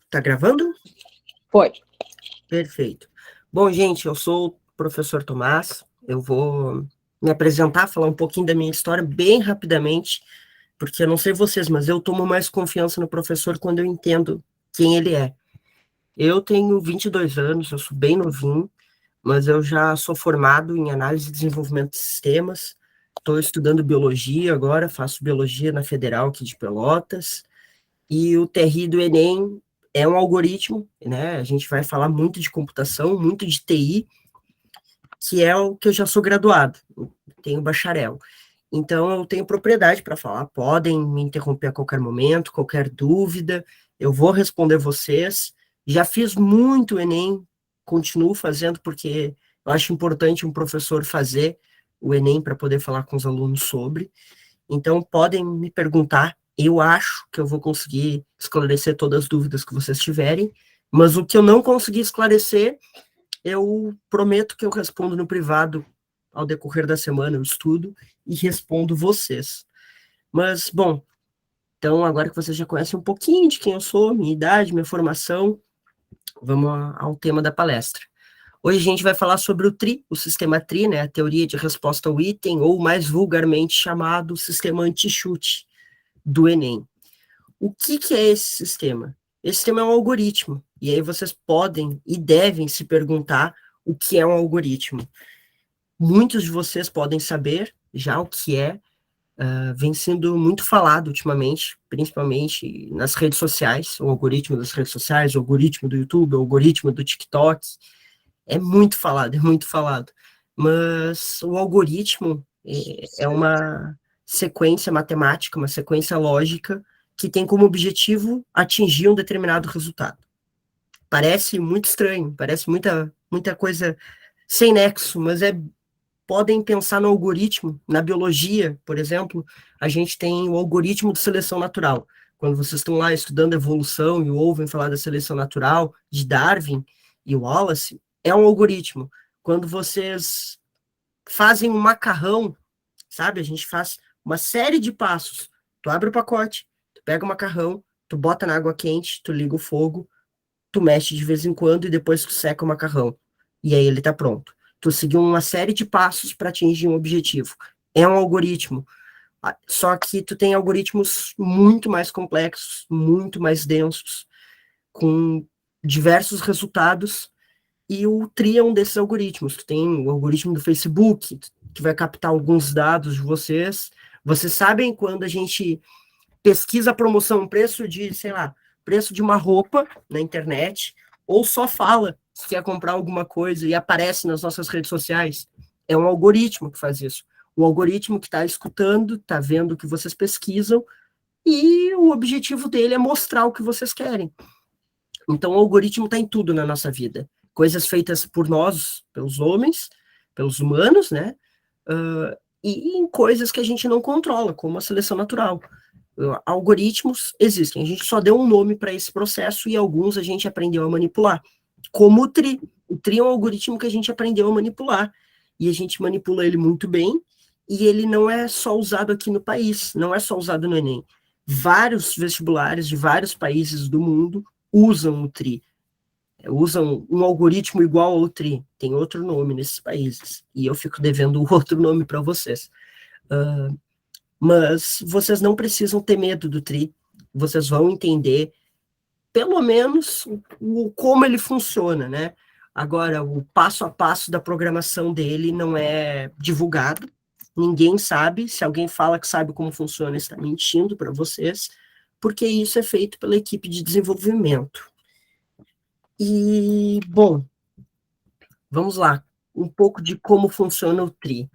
Tá gravando? Foi. Perfeito. Bom, gente, eu sou o professor Tomás. Eu vou me apresentar, falar um pouquinho da minha história bem rapidamente, porque eu não sei vocês, mas eu tomo mais confiança no professor quando eu entendo quem ele é. Eu tenho 22 anos, eu sou bem novinho, mas eu já sou formado em análise e desenvolvimento de sistemas. Estou estudando biologia agora, faço biologia na Federal aqui de Pelotas. E o TRI do Enem é um algoritmo, né? A gente vai falar muito de computação, muito de TI, que é o que eu já sou graduado, tenho bacharel. Então, eu tenho propriedade para falar. Podem me interromper a qualquer momento, qualquer dúvida, eu vou responder vocês. Já fiz muito Enem, continuo fazendo, porque eu acho importante um professor fazer o Enem para poder falar com os alunos sobre. Então, podem me perguntar. Eu acho que eu vou conseguir esclarecer todas as dúvidas que vocês tiverem, mas o que eu não conseguir esclarecer, eu prometo que eu respondo no privado ao decorrer da semana, eu estudo e respondo vocês. Mas, bom, então agora que vocês já conhecem um pouquinho de quem eu sou, minha idade, minha formação, vamos ao tema da palestra. Hoje a gente vai falar sobre o TRI, o sistema TRI, né, a teoria de resposta ao item, ou mais vulgarmente chamado sistema anti-chute do Enem. O que é esse sistema? Esse sistema é um algoritmo, e aí vocês podem e devem se perguntar o que é um algoritmo. Muitos de vocês podem saber já o que é, vem sendo muito falado ultimamente, principalmente nas redes sociais, o algoritmo das redes sociais, o algoritmo do YouTube, o algoritmo do TikTok, é muito falado, é muito falado. Mas o algoritmo é uma sequência matemática, uma sequência lógica que tem como objetivo atingir um determinado resultado. Parece muito estranho, parece muita coisa sem nexo, mas podem pensar no algoritmo. Na biologia, por exemplo, a gente tem o algoritmo de seleção natural. Quando vocês estão lá estudando evolução e ouvem falar da seleção natural, de Darwin e Wallace, é um algoritmo. Quando vocês fazem um macarrão, sabe? A gente faz uma série de passos. Tu abre o pacote, tu pega o macarrão, tu bota na água quente, tu liga o fogo, tu mexe de vez em quando e depois tu seca o macarrão. E aí ele tá pronto. Tu seguiu uma série de passos para atingir um objetivo. É um algoritmo. Só que tu tem algoritmos muito mais complexos, muito mais densos, com diversos resultados, e o TRI é um desses algoritmos. Tu tem o algoritmo do Facebook, que vai captar alguns dados de vocês. Vocês sabem quando a gente pesquisa a promoção, preço de, sei lá, preço de uma roupa na internet, ou só fala se quer comprar alguma coisa e aparece nas nossas redes sociais. É um algoritmo que faz isso. O algoritmo que está escutando, está vendo o que vocês pesquisam, e o objetivo dele é mostrar o que vocês querem. Então, o algoritmo está em tudo na nossa vida. Coisas feitas por nós, pelos homens, pelos humanos, né? E em coisas que a gente não controla, como a seleção natural. Algoritmos existem, a gente só deu um nome para esse processo e alguns a gente aprendeu a manipular, como o TRI. O TRI é um algoritmo que a gente aprendeu a manipular, e a gente manipula ele muito bem, e ele não é só usado aqui no país, não é só usado no Enem. Vários vestibulares de vários países do mundo usam o TRI, usam um algoritmo igual ao TRI, tem outro nome nesses países, e eu fico devendo outro nome para vocês. Mas vocês não precisam ter medo do TRI, vocês vão entender, pelo menos, como ele funciona, né? Agora, o passo a passo da programação dele não é divulgado, ninguém sabe, se alguém fala que sabe como funciona, está mentindo para vocês, porque isso é feito pela equipe de desenvolvimento. E, bom, vamos lá, um pouco de como funciona o TRI.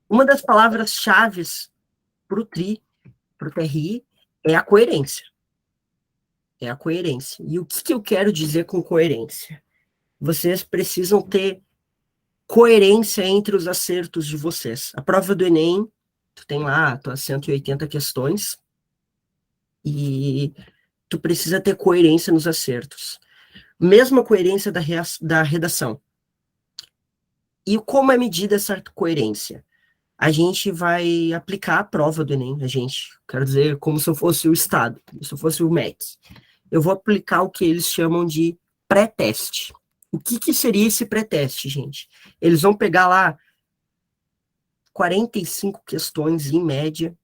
Uma das palavras-chave para o TRI, para o TRI, é a coerência. É a coerência. E o que eu quero dizer com coerência? Vocês precisam ter coerência entre os acertos de vocês. A prova do Enem, tu tem lá tuas 180 questões e tu precisa ter coerência nos acertos. Mesma coerência da redação. E como é medida essa coerência? A gente vai aplicar a prova do Enem, quero dizer, como se eu fosse o Estado, como se eu fosse o MEC. eu vou aplicar o que eles chamam de pré-teste. O que seria esse pré-teste, gente? Eles vão pegar lá 45 questões, em média,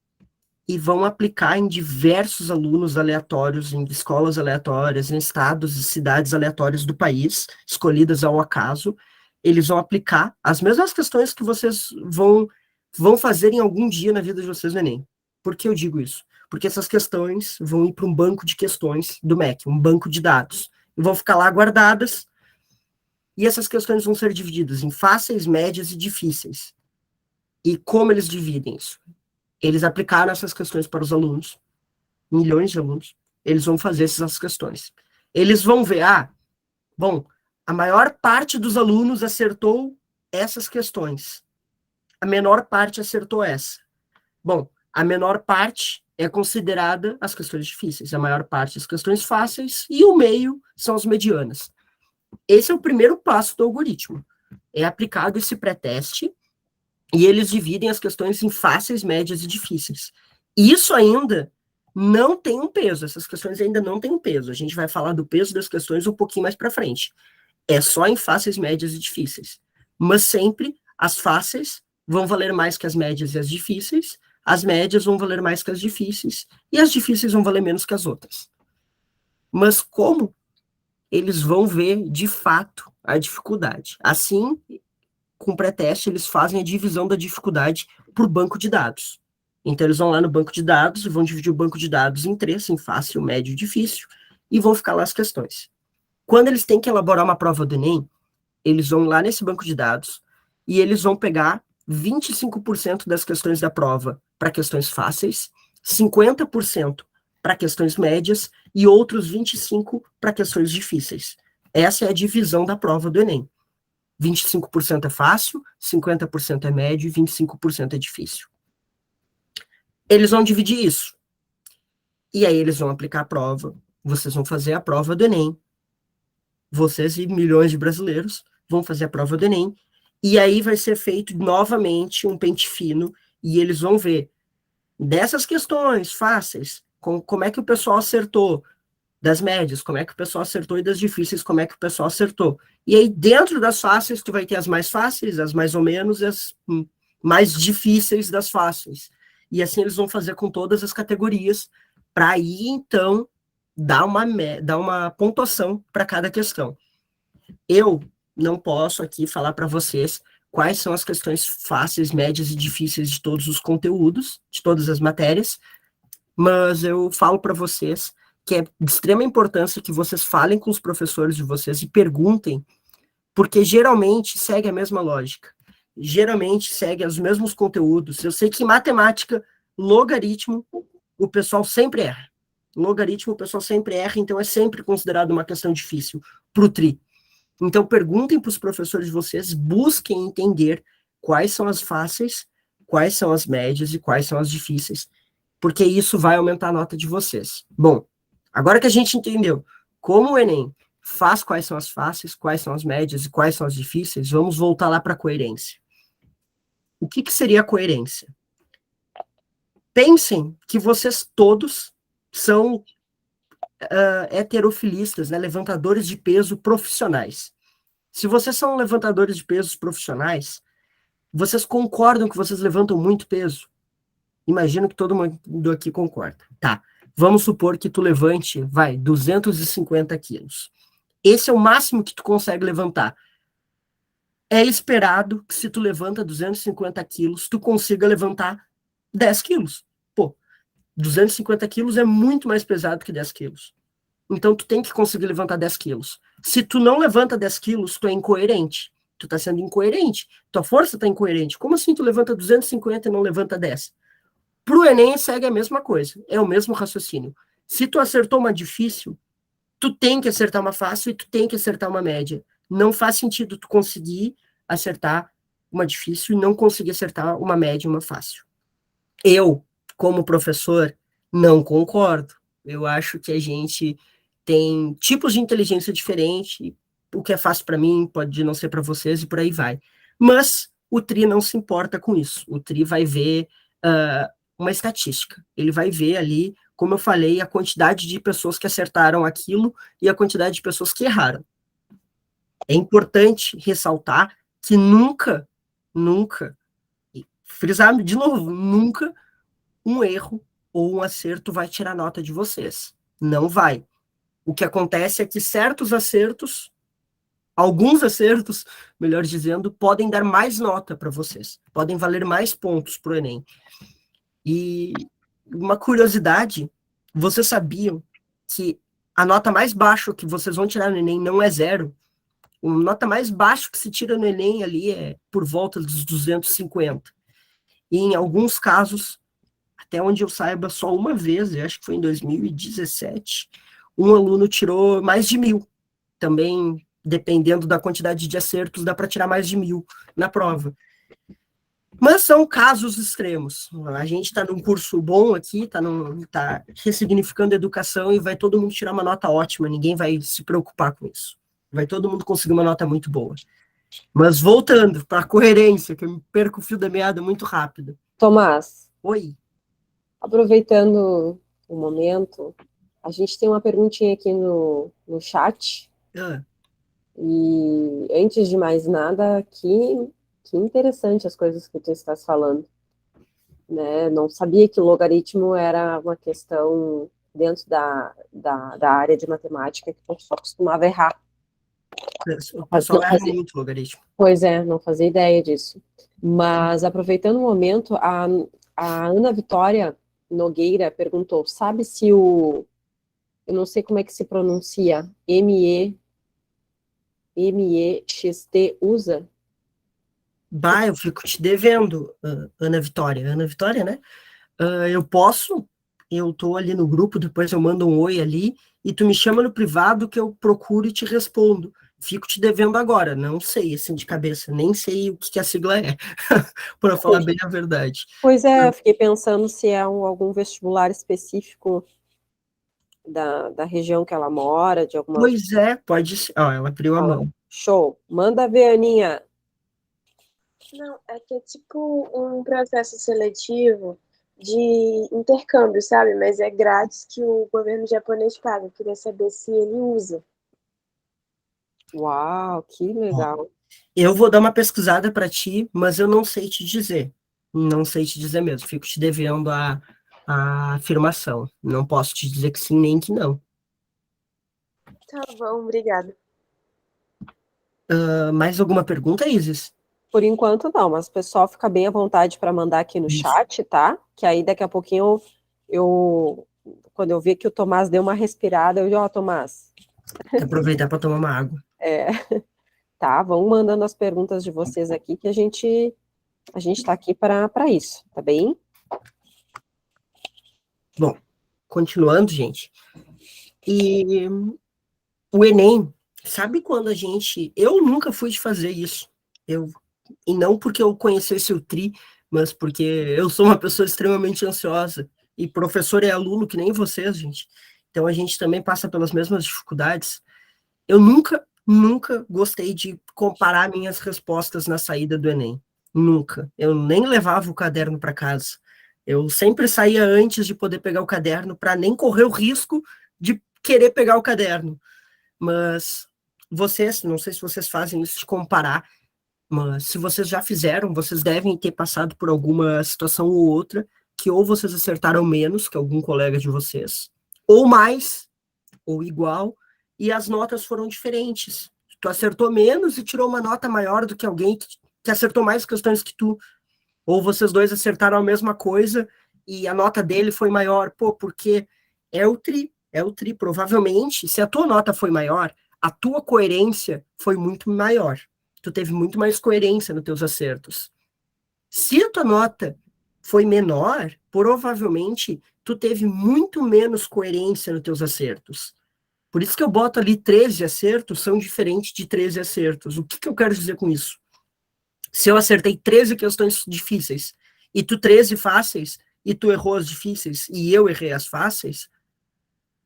e vão aplicar em diversos alunos aleatórios, em escolas aleatórias, em estados e cidades aleatórias do país, escolhidas ao acaso. Eles vão aplicar as mesmas questões que vocês vão fazer em algum dia na vida de vocês no Enem. Por que eu digo isso? Porque essas questões vão ir para um banco de questões do MEC, um banco de dados, e vão ficar lá guardadas, e essas questões vão ser divididas em fáceis, médias e difíceis. E como eles dividem isso? Eles aplicaram essas questões para os alunos, milhões de alunos, eles vão fazer essas questões. Eles vão ver, bom, a maior parte dos alunos acertou essas questões. A menor parte acertou essa. Bom, a menor parte é considerada as questões difíceis, a maior parte as questões fáceis, e o meio são as medianas. Esse é o primeiro passo do algoritmo. É aplicado esse pré-teste, e eles dividem as questões em fáceis, médias e difíceis. Isso ainda não tem um peso, essas questões ainda não têm um peso. A gente vai falar do peso das questões um pouquinho mais para frente. É só em fáceis, médias e difíceis. Mas sempre as fáceis vão valer mais que as médias e as difíceis, as médias vão valer mais que as difíceis, e as difíceis vão valer menos que as outras. Mas como eles vão ver, de fato, a dificuldade? Assim, com pré-teste, eles fazem a divisão da dificuldade por banco de dados. Então, eles vão lá no banco de dados e vão dividir o banco de dados em 3, em fácil, médio e difícil, e vão ficar lá as questões. Quando eles têm que elaborar uma prova do Enem, eles vão lá nesse banco de dados e eles vão pegar 25% das questões da prova para questões fáceis, 50% para questões médias e outros 25% para questões difíceis. Essa é a divisão da prova do Enem. 25% é fácil, 50% é médio e 25% é difícil. Eles vão dividir isso. E aí eles vão aplicar a prova, vocês vão fazer a prova do Enem. Vocês e milhões de brasileiros vão fazer a prova do Enem. E aí vai ser feito novamente um pente fino e eles vão ver dessas questões fáceis, como é que o pessoal acertou, das médias, como é que o pessoal acertou, e das difíceis, como é que o pessoal acertou. E aí, dentro das fáceis, tu vai ter as mais fáceis, as mais ou menos, e as mais difíceis das fáceis. E assim eles vão fazer com todas as categorias, para aí, então, dar uma pontuação para cada questão. Eu não posso aqui falar para vocês quais são as questões fáceis, médias e difíceis de todos os conteúdos, de todas as matérias, mas eu falo para vocês que é de extrema importância que vocês falem com os professores de vocês e perguntem, porque geralmente segue a mesma lógica, geralmente segue os mesmos conteúdos. Eu sei que em matemática, logaritmo, o pessoal sempre erra. Logaritmo, o pessoal sempre erra, então é sempre considerado uma questão difícil para o TRI. Então, perguntem para os professores de vocês, busquem entender quais são as fáceis, quais são as médias e quais são as difíceis, porque isso vai aumentar a nota de vocês. Bom, agora que a gente entendeu como o Enem faz quais são as fáceis, quais são as médias e quais são as difíceis, vamos voltar lá para a coerência. O que seria a coerência? Pensem que vocês todos são heterofilistas, né, levantadores de peso profissionais. Se vocês são levantadores de pesos profissionais, vocês concordam que vocês levantam muito peso? Imagino que todo mundo aqui concorda. Tá, vamos supor que tu levante, 250 quilos. Esse é o máximo que tu consegue levantar. É esperado que se tu levanta 250 quilos, tu consiga levantar 10 quilos. Pô, 250 quilos é muito mais pesado que 10 quilos. Então, tu tem que conseguir levantar 10 quilos. Se tu não levanta 10 quilos, tu é incoerente. Tu tá sendo incoerente. Tua força tá incoerente. Como assim tu levanta 250 e não levanta 10? Pro Enem, segue a mesma coisa. É o mesmo raciocínio. Se tu acertou uma difícil, tu tem que acertar uma fácil e tu tem que acertar uma média. Não faz sentido tu conseguir acertar uma difícil e não conseguir acertar uma média e uma fácil. Eu, como professor, não concordo. Eu acho que a gente tem tipos de inteligência diferentes, o que é fácil para mim pode não ser para vocês e por aí vai. Mas o TRI não se importa com isso. O TRI vai ver uma estatística. Ele vai ver ali como eu falei, a quantidade de pessoas que acertaram aquilo e a quantidade de pessoas que erraram. É importante ressaltar que nunca, frisar de novo, nunca um erro ou um acerto vai tirar nota de vocês. Não vai. O que acontece é que certos acertos, alguns acertos, melhor dizendo, podem dar mais nota para vocês, podem valer mais pontos para o Enem. E uma curiosidade, vocês sabiam que a nota mais baixa que vocês vão tirar no Enem não é 0? A nota mais baixa que se tira no Enem ali é por volta dos 250. E em alguns casos, até onde eu saiba, só uma vez, eu acho que foi em 2017, um aluno tirou mais de 1.000. Também, dependendo da quantidade de acertos, dá para tirar mais de 1.000 na prova. Mas são casos extremos. A gente está num curso bom aqui, tá ressignificando a educação e vai todo mundo tirar uma nota ótima, ninguém vai se preocupar com isso. Vai todo mundo conseguir uma nota muito boa. Mas voltando para a coerência, que eu me perco o fio da meada muito rápido. Tomás. Oi. Aproveitando o momento, a gente tem uma perguntinha aqui no chat. E antes de mais nada, que interessante as coisas que tu estás falando. Né? Não sabia que o logaritmo era uma questão dentro da área de matemática que o pessoal costumava errar. O pessoal erra muito o logaritmo. Pois é, não fazia ideia disso. Mas, aproveitando o momento, a Ana Vitória Nogueira perguntou, sabe se eu não sei como é que se pronuncia, MEXT usa? Bah, eu fico te devendo, Ana Vitória. Ana Vitória, né? Eu tô ali no grupo, depois eu mando um oi ali, e tu me chama no privado que eu procuro e te respondo. Fico te devendo agora, não sei, assim, de cabeça, nem sei o que a sigla é, para falar bem a verdade. Pois é, eu fiquei pensando se é algum vestibular específico da região que ela mora, de alguma... Pois é, pode ser. Ó, ela abriu a mão. Show. Manda ver, Aninha. Não, é que é tipo um processo seletivo de intercâmbio, sabe? Mas é grátis que o governo japonês paga. Eu queria saber se ele usa. Uau, que legal. Eu vou dar uma pesquisada para ti, mas eu não sei te dizer. Não sei te dizer mesmo. Fico te devendo a afirmação. Não posso te dizer que sim nem que não. Tá bom, obrigada. Mais alguma pergunta, Isis? Por enquanto não, mas o pessoal fica bem à vontade para mandar aqui no chat, tá? Que aí daqui a pouquinho quando eu ver que o Tomás deu uma respirada, eu digo, ó, Tomás. Aproveitar para tomar uma água. Tá, vão mandando as perguntas de vocês aqui, que a gente está aqui para isso, tá bem? Bom, continuando, gente. E o Enem, sabe quando eu nunca fui de fazer isso. E não porque eu conhecesse o TRI, mas porque eu sou uma pessoa extremamente ansiosa. E professor é aluno que nem vocês, gente. Então a gente também passa pelas mesmas dificuldades. Eu nunca gostei de comparar minhas respostas na saída do Enem. Nunca. Eu nem levava o caderno para casa. Eu sempre saía antes de poder pegar o caderno para nem correr o risco de querer pegar o caderno. Mas vocês, não sei se vocês fazem isso de comparar, mas se vocês já fizeram, vocês devem ter passado por alguma situação ou outra que ou vocês acertaram menos que algum colega de vocês, ou mais, ou igual, e as notas foram diferentes. Tu acertou menos e tirou uma nota maior do que alguém que acertou mais questões que tu. Ou vocês dois acertaram a mesma coisa e a nota dele foi maior. Pô, porque é o tri. Provavelmente, se a tua nota foi maior, a tua coerência foi muito maior. Tu teve muito mais coerência nos teus acertos. Se a tua nota foi menor, provavelmente tu teve muito menos coerência nos teus acertos. Por isso que eu boto ali 13 acertos são diferentes de 13 acertos. O que eu quero dizer com isso? Se eu acertei 13 questões difíceis e tu 13 fáceis, e tu errou as difíceis e eu errei as fáceis,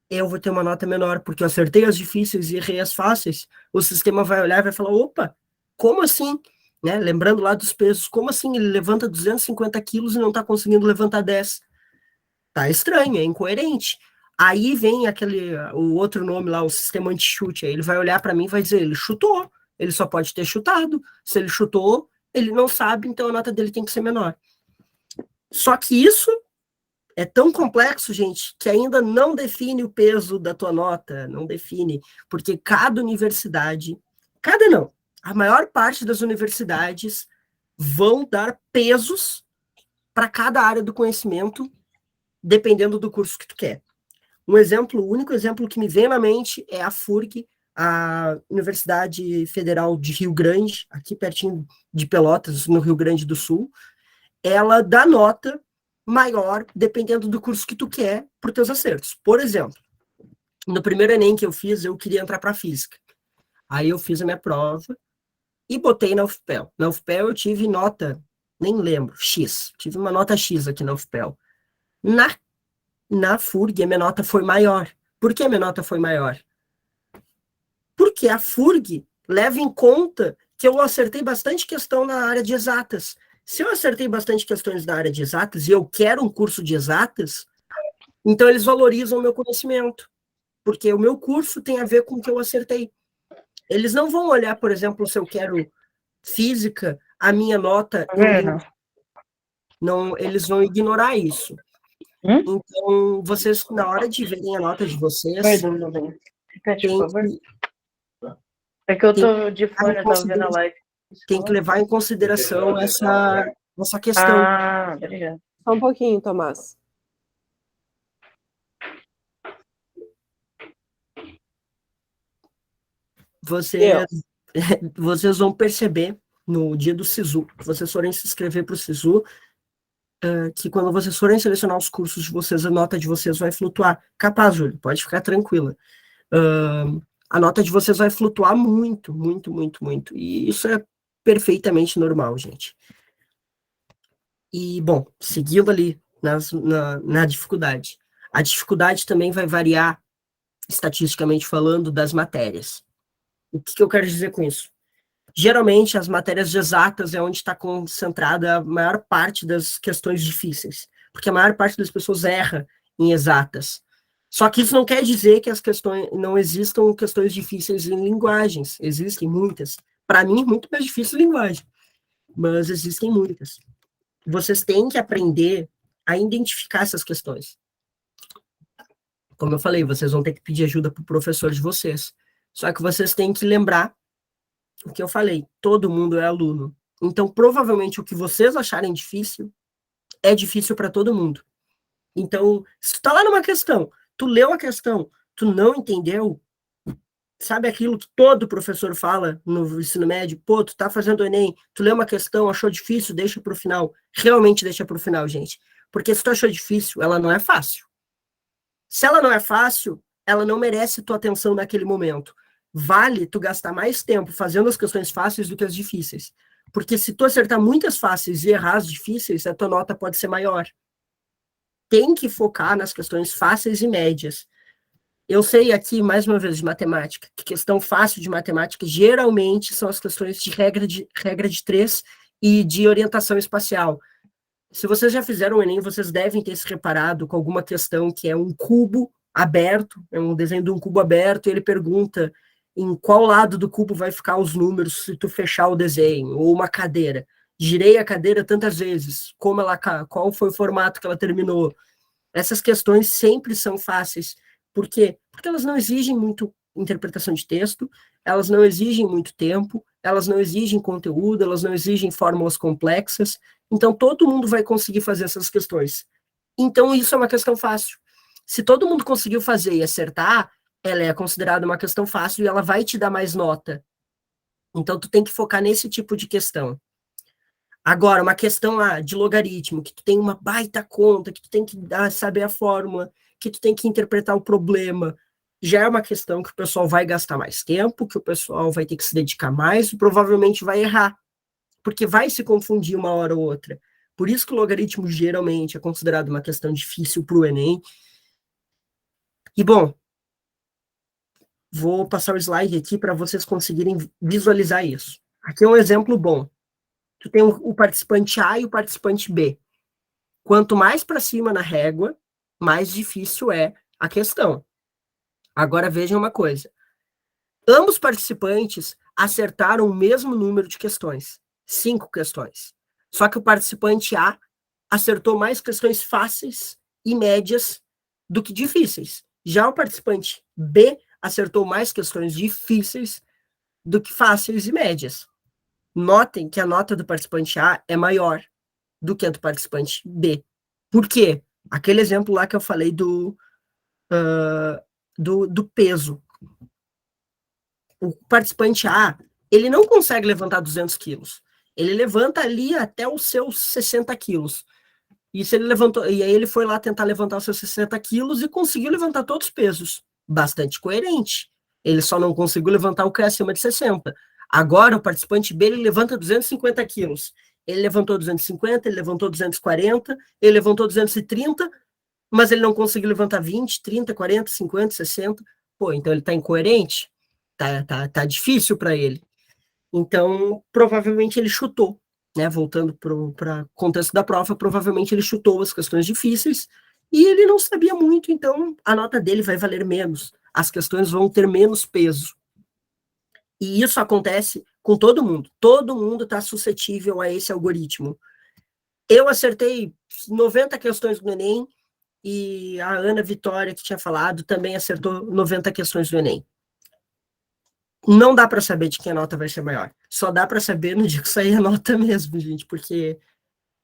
eu vou ter uma nota menor, porque eu acertei as difíceis e errei as fáceis. O sistema vai olhar e vai falar, opa, como assim? Né? Lembrando lá dos pesos, como assim ele levanta 250 quilos e não está conseguindo levantar 10? Tá estranho, é incoerente. Aí vem o outro nome lá, o sistema anti-chute, aí ele vai olhar para mim e vai dizer, ele chutou, ele só pode ter chutado. Se ele chutou, ele não sabe, então a nota dele tem que ser menor. Só que isso é tão complexo, gente, que ainda não define o peso da tua nota, não define, porque cada universidade, cada não, a maior parte das universidades vão dar pesos para cada área do conhecimento, dependendo do curso que tu quer. Um exemplo, o único exemplo que me vem na mente é a FURG, a Universidade Federal de Rio Grande, aqui pertinho de Pelotas, no Rio Grande do Sul. Ela dá nota maior, dependendo do curso que tu quer, para os teus acertos. Por exemplo, no primeiro Enem que eu fiz, eu queria entrar para Física. Aí eu fiz a minha prova e botei na UFPEL. Na UFPEL eu tive nota, nem lembro, X. Tive uma nota X aqui na UFPEL. Na FURG, a minha nota foi maior. Por que a minha nota foi maior? Porque a FURG leva em conta que eu acertei bastante questão na área de exatas. Se eu acertei bastante questões da área de exatas e eu quero um curso de exatas, então eles valorizam o meu conhecimento, porque o meu curso tem a ver com o que eu acertei. Eles não vão olhar, por exemplo, se eu quero física, a minha nota... Não, eles vão ignorar isso. Então, vocês, na hora de verem a nota de vocês... Repete, por favor. É que eu tô de fone, eu tava vendo a live. Tem que levar em consideração essa questão. Ah, obrigada. Só um pouquinho, Tomás. Vocês vão perceber no dia do SISU, que vocês forem se inscrever para o SISU, que quando vocês forem selecionar os cursos de vocês, a nota de vocês vai flutuar. Capaz, Júlio, pode ficar tranquila. A nota de vocês vai flutuar muito, muito, muito, muito. E isso é perfeitamente normal, gente. E, bom, seguindo ali na dificuldade. A dificuldade também vai variar, estatisticamente falando, das matérias. O que eu quero dizer com isso? Geralmente, as matérias de exatas é onde está concentrada a maior parte das questões difíceis, porque a maior parte das pessoas erra em exatas. Só que isso não quer dizer que não existam questões difíceis em linguagens. Existem muitas. Para mim, muito mais difícil linguagem, mas existem muitas. Vocês têm que aprender a identificar essas questões. Como eu falei, vocês vão ter que pedir ajuda para o professor de vocês. Só que vocês têm que lembrar o que eu falei, todo mundo é aluno. Então, provavelmente, o que vocês acharem difícil, é difícil para todo mundo. Então, se tu tá lá numa questão, tu leu a questão, tu não entendeu, sabe aquilo que todo professor fala no ensino médio? Pô, tu tá fazendo o Enem, tu leu uma questão, achou difícil, deixa pro final. Realmente deixa pro final, gente. Porque se tu achou difícil, ela não é fácil. Se ela não é fácil, ela não merece tua atenção naquele momento. Vale tu gastar mais tempo fazendo as questões fáceis do que as difíceis. Porque se tu acertar muitas fáceis e errar as difíceis, a tua nota pode ser maior. Tem que focar nas questões fáceis e médias. Eu sei aqui, mais uma vez, de matemática, que questão fácil de matemática geralmente são as questões de regra de 3 e de orientação espacial. Se vocês já fizeram o Enem, vocês devem ter se reparado com alguma questão que é um cubo aberto, é um desenho de um cubo aberto, e ele pergunta em qual lado do cubo vai ficar os números se tu fechar o desenho, ou uma cadeira. Girei a cadeira tantas vezes, qual foi o formato que ela terminou. Essas questões sempre são fáceis. Por quê? Porque elas não exigem muito interpretação de texto, elas não exigem muito tempo, elas não exigem conteúdo, elas não exigem fórmulas complexas, então todo mundo vai conseguir fazer essas questões. Então isso é uma questão fácil. Se todo mundo conseguiu fazer e acertar, ela é considerada uma questão fácil e ela vai te dar mais nota. Então tu tem que focar nesse tipo de questão. Agora, uma questão de logaritmo, que tu tem uma baita conta, que tu tem que saber a fórmula, que tu tem que interpretar o problema, já é uma questão que o pessoal vai gastar mais tempo, que o pessoal vai ter que se dedicar mais e provavelmente vai errar, porque vai se confundir uma hora ou outra. Por isso que o logaritmo geralmente é considerado uma questão difícil para o Enem. E, bom, vou passar o slide aqui para vocês conseguirem visualizar isso. Aqui é um exemplo bom. Tu tem o participante A e o participante B. Quanto mais para cima na régua, mais difícil é a questão. Agora vejam uma coisa. Ambos participantes acertaram o mesmo número de questões, 5 questões. Só que o participante A acertou mais questões fáceis e médias do que difíceis. Já o participante B acertou mais questões difíceis do que fáceis e médias. Notem que a nota do participante A é maior do que a do participante B. Por quê? Aquele exemplo lá que eu falei do peso. O participante A, ele não consegue levantar 200 quilos. Ele levanta ali até os seus 60 quilos. E se ele levantou, e aí ele foi lá tentar levantar os seus 60 quilos e conseguiu levantar todos os pesos. Bastante coerente. Ele só não conseguiu levantar o que é acima de 60. Agora, o participante B, ele levanta 250 quilos. Ele levantou 250, ele levantou 240, ele levantou 230, mas ele não conseguiu levantar 20, 30, 40, 50, 60. Pô, então ele está incoerente? Tá difícil para ele. Então, provavelmente ele chutou, né? Voltando para o contexto da prova, provavelmente ele chutou as questões difíceis e ele não sabia muito, então a nota dele vai valer menos. As questões vão ter menos peso. E isso acontece com todo mundo. Todo mundo está suscetível a esse algoritmo. Eu acertei 90 questões do Enem e a Ana Vitória, que tinha falado, também acertou 90 questões do Enem. Não dá para saber de quem a nota vai ser maior. Só dá para saber no dia que sair a nota mesmo, gente, porque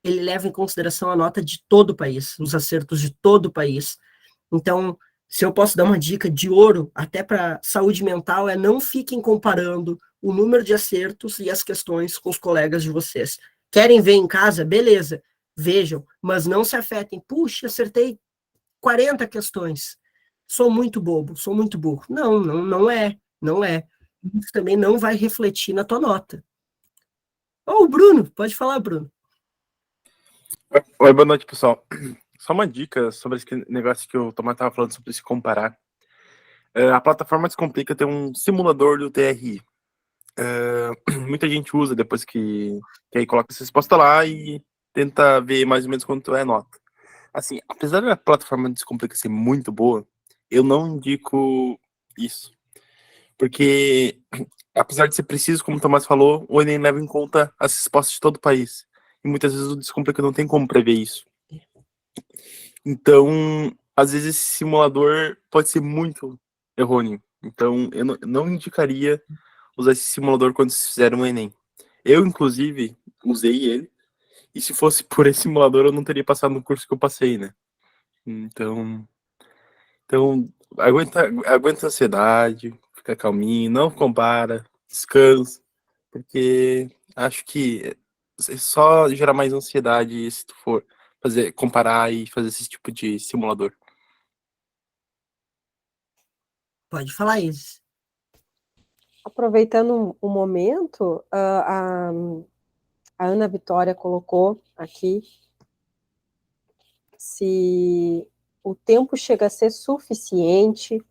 ele leva em consideração a nota de todo o país, os acertos de todo o país. Então, se eu posso dar uma dica de ouro, até para saúde mental, é não fiquem comparando o número de acertos e as questões com os colegas de vocês. Querem ver em casa? Beleza, vejam, mas não se afetem. Puxa, acertei 40 questões. Sou muito bobo, sou muito burro. Não é. Isso também não vai refletir na tua nota. Ô, Bruno, pode falar, Bruno. Oi, boa noite, pessoal. Só uma dica sobre esse negócio que o Tomás estava falando sobre se comparar. A plataforma Descomplica tem um simulador do TRI. Muita gente usa depois que aí coloca essa resposta lá e tenta ver mais ou menos quanto é a nota. Assim, apesar da plataforma Descomplica ser muito boa, eu não indico isso. Porque, apesar de ser preciso, como o Tomás falou, o Enem leva em conta as respostas de todo o país. E muitas vezes o Descomplica não tem como prever isso. Então, às vezes esse simulador pode ser muito errôneo. Então, eu não indicaria usar esse simulador quando vocês fizeram o Enem. Eu, inclusive, usei ele. E se fosse por esse simulador, eu não teria passado no curso que eu passei, né? Então aguenta a ansiedade, fica calminho, não compara, descansa. Porque acho que só gera mais ansiedade se tu for comparar e fazer esse tipo de simulador. Pode falar, Isis. Aproveitando o momento, a Ana Vitória colocou aqui se o tempo chega a ser suficiente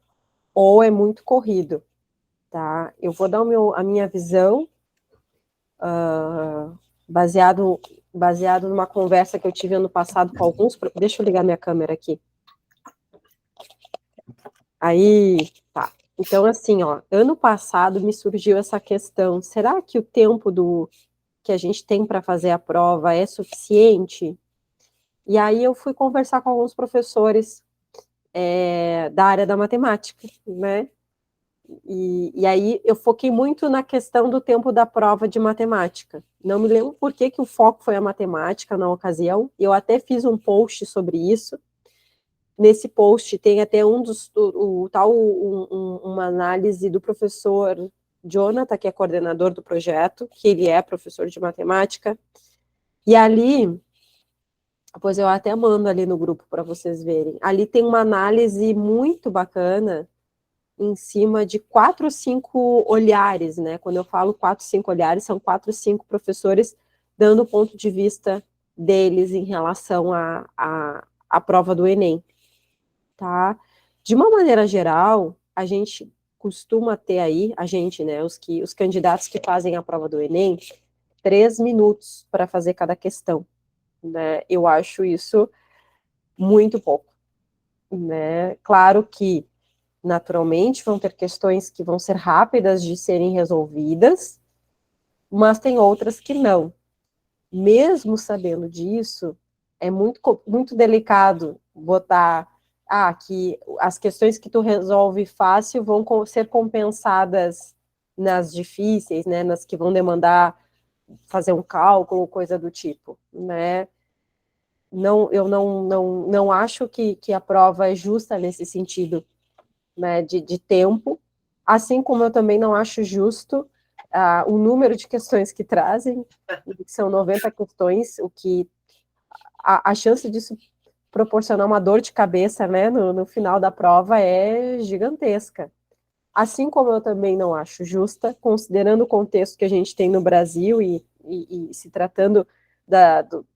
ou é muito corrido, tá? Eu vou dar a minha visão baseado numa conversa que eu tive ano passado com alguns... Deixa eu ligar minha câmera aqui. Aí, tá. Então, assim, ó, ano passado me surgiu essa questão, será que o tempo que a gente tem para fazer a prova é suficiente? E aí eu fui conversar com alguns professores da área da matemática, né? E aí eu foquei muito na questão do tempo da prova de matemática. Não me lembro por que o foco foi a matemática na ocasião, eu até fiz um post sobre isso. Nesse post tem até uma análise do professor Jonathan, que é coordenador do projeto, que ele é professor de matemática, e ali, pois eu até mando ali no grupo para vocês verem, ali tem uma análise muito bacana em cima de 4 ou 5 olhares, né? Quando eu falo 4 ou 5 olhares, são 4 ou 5 professores dando o ponto de vista deles em relação à prova do Enem. Tá? De uma maneira geral, a gente costuma ter aí, né, os candidatos que fazem a prova do Enem, 3 minutos para fazer cada questão, né? Eu acho isso muito pouco, né? Claro que, naturalmente, vão ter questões que vão ser rápidas de serem resolvidas, mas tem outras que não. Mesmo sabendo disso, é muito delicado botar que as questões que tu resolve fácil vão ser compensadas nas difíceis, né, nas que vão demandar fazer um cálculo, coisa do tipo, né? Eu não acho que a prova é justa nesse sentido, né, de tempo, assim como eu também não acho justo o número de questões que trazem, que são 90 questões, o que a chance disso proporcionar uma dor de cabeça, né, no final da prova é gigantesca. Assim como eu também não acho justa, considerando o contexto que a gente tem no Brasil e se tratando